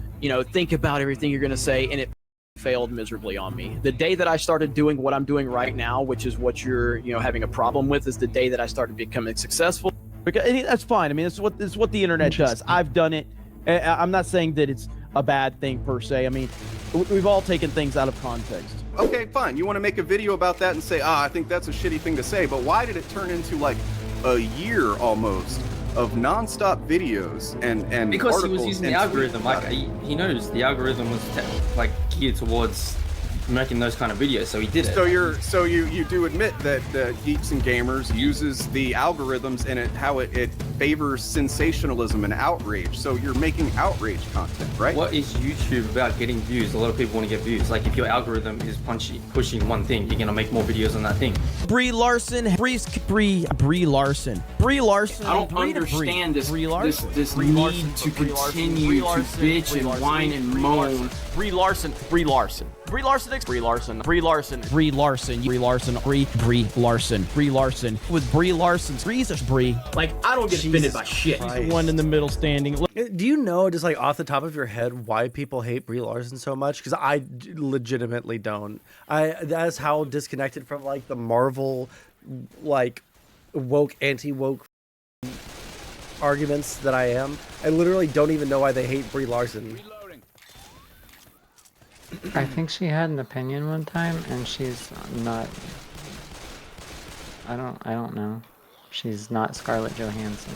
think about everything you're going to say, and it failed miserably on me. The day that I started doing what I'm doing right now, which is what you're having a problem with, is the day that I started becoming successful. Because that's fine. I mean, it's what the internet does. I've done it. I'm not saying that a bad thing per se. I mean, we've all taken things out of context. Okay, fine. You want to make a video about that and say, I think that's a shitty thing to say, but why did it turn into like a year almost of nonstop videos and because he articles was using and the algorithm, tweets like about it? he knows the algorithm was like geared towards making those kind of videos, so he did it. So you do admit that Geeks and Gamers uses the algorithms and how it favors sensationalism and outrage. So you're making outrage content, right? What is YouTube about getting views? A lot of people want to get views. Like if your algorithm is pushing one thing, you're gonna make more videos on that thing. Brie Larson. I don't understand this need to continue to bitch and whine and moan. Brie Larson. With Brie Larson's Brie. Like, I don't get offended by shit. He's the one in the middle standing. Do you know, just like off the top of your head, why people hate Brie Larson so much? Because I legitimately don't. That's how disconnected from like the Marvel, like woke, anti-woke arguments that I am. I literally don't even know why they hate Brie Larson. I think she had an opinion one time, and she's not. I don't know. She's not Scarlett Johansson.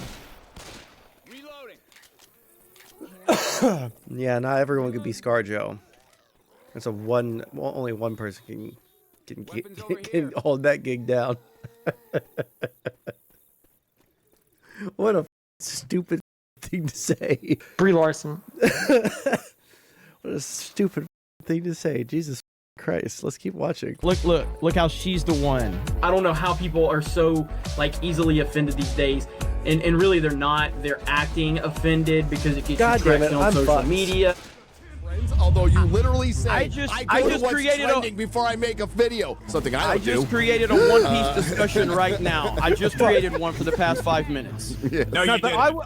Yeah, not everyone could be ScarJo. And so only one person can hold that gig down. What a stupid thing to say. Brie Larson. What a stupid thing to say. Jesus Christ. Let's keep watching. Look how she's the one. I don't know how people are so like easily offended these days. And really they're not. They're acting offended because it gets traction on social media. Although you literally say I just created trending before I make a video. Something I don't do. I just created a One Piece discussion right now. I just created one for the past 5 minutes. Yeah. No, you didn't.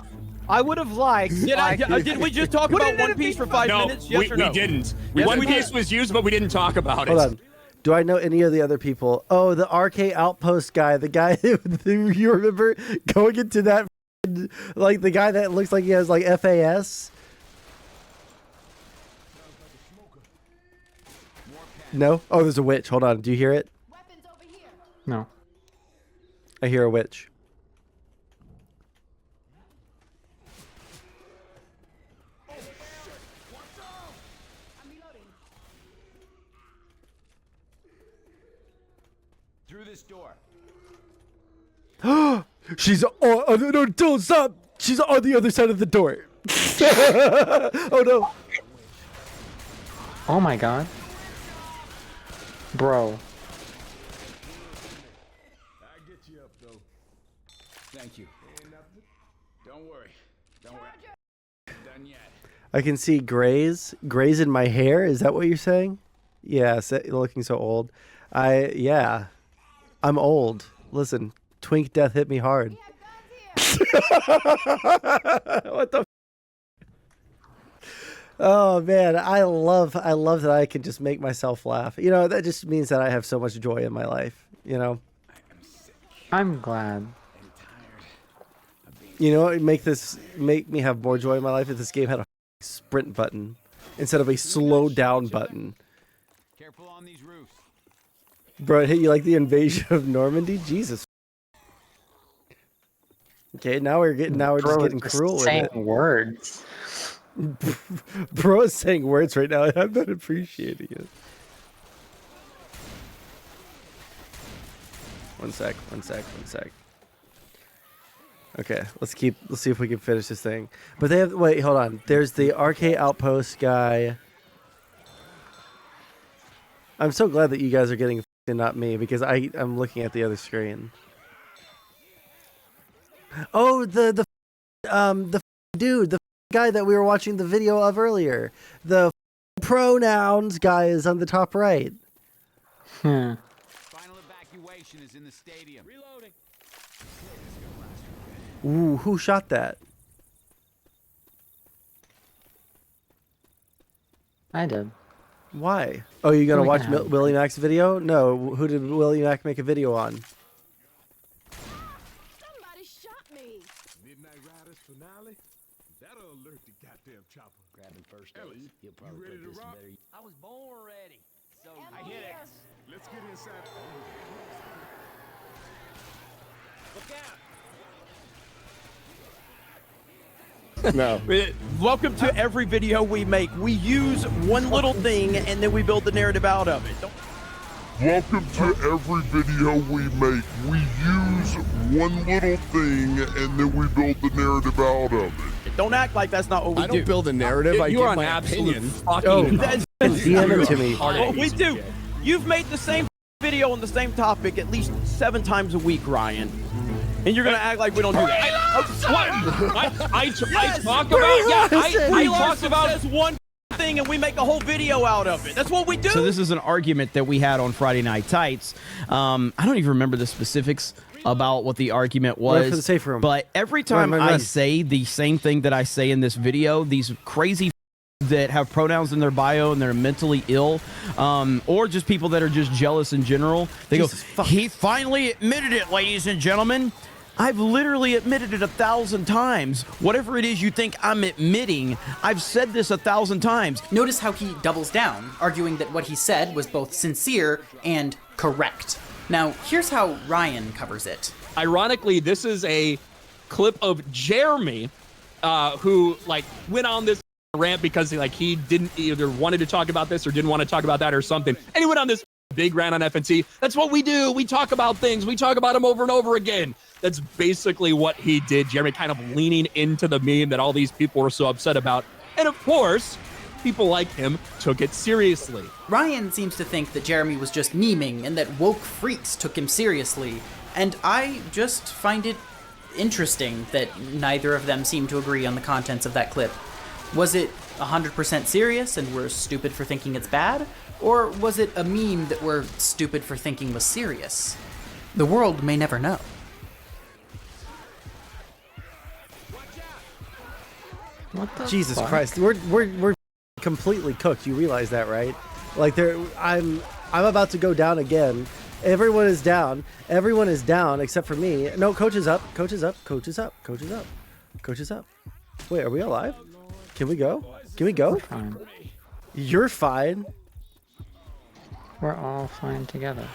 I would have liked. Did we just talk about One Piece for 5 minutes? Yes or no? We didn't. Yes, One we Piece did. was used, but we didn't talk about Hold it. on. Do I know any of the other people? Oh, the RK Outpost guy. The guy you remember going into that, like the guy that looks like he has like FAS. No? Oh, there's a witch. Hold on. Do you hear it? No. I hear a witch. Through this door. She's no, don't stop. She's on the other side of the door. Oh no. Oh my god. Bro. I get you up though. Thank you. Don't worry. Don't worry. Done yet. I can see grays in my hair. Is that what you're saying? Yeah, looking so old. Yeah. I'm old. Listen, Twink Death hit me hard. What the? Oh man, I love that I can just make myself laugh. You know, that just means that I have so much joy in my life. You know. I'm glad. You know, it make me have more joy in my life if this game had a sprint button instead of a slow down button. Careful on these roofs. Bro, it hit you like the invasion of Normandy? Jesus. Okay, now we're just getting cruel with it. Saying words. Bro is saying words right now, and I'm not appreciating it. One sec. Okay, let's see if we can finish this thing. But wait, hold on. There's the RK Outpost guy. I'm so glad that you guys are getting and not me, because I'm looking at the other screen. Oh, the dude, the guy that we were watching the video of earlier. The Pronouns guy is on the top right. Final evacuation is in the stadium. Reloading. Ooh, who shot that? I did. Why? Oh, you gonna watch Willie Mac's video? No, who did Willie Mac make a video on? Midnight Riders finale? That'll alert the goddamn chopper. You ready to rock? I was born ready. So I hit it. Let's get inside. Look out. No. Welcome to every video we make. We use one little thing and then we build the narrative out of it. Welcome to every video we make. We use one little thing and then we build the narrative out of it. Don't act like that's not what we do. I don't build a narrative. I You're give an my absolute opinion. fucking. DM it to me. What we do. You've made the same video on the same topic at least 7 times a week, Ryan. And you're gonna act like we don't do that. I talk about. I talked about says one thing and we make a whole video out of it. That's what we do. So this is an argument that we had on Friday Night Tights. I don't even remember the specifics about what the argument was. Run for the safe room. But every time I say the same thing that I say in this video, these crazy that have pronouns in their bio and they're mentally ill, or just people that are just jealous in general, they go, he finally admitted it, ladies and gentlemen. I've literally admitted it 1,000 times. Whatever it is you think I'm admitting, I've said this 1,000 times. Notice how he doubles down, arguing that what he said was both sincere and correct. Now, here's how Ryan covers it. Ironically, this is a clip of Jeremy, who like went on this rant because he didn't either wanted to talk about this or didn't want to talk about that or something, and he went on this big rant on FNC. That's what we do. We talk about things. We talk about them over and over again. That's basically what he did. Jeremy kind of leaning into the meme that all these people were so upset about. And of course, people like him took it seriously. Ryan seems to think that Jeremy was just memeing and that woke freaks took him seriously. And I just find it interesting that neither of them seem to agree on the contents of that clip. Was it 100% serious and we're stupid for thinking it's bad? Or was it a meme that we're stupid for thinking was serious? The world may never know. Jesus Christ, we're completely cooked. You realize that, right? Like I'm about to go down again. Everyone is down. Everyone is down except for me. No, coach is up. Coach is up. Coach is up. Coach is up. Coach is up. Wait, are we alive? Can we go? Can we go? Fine. You're fine. We're all fine together.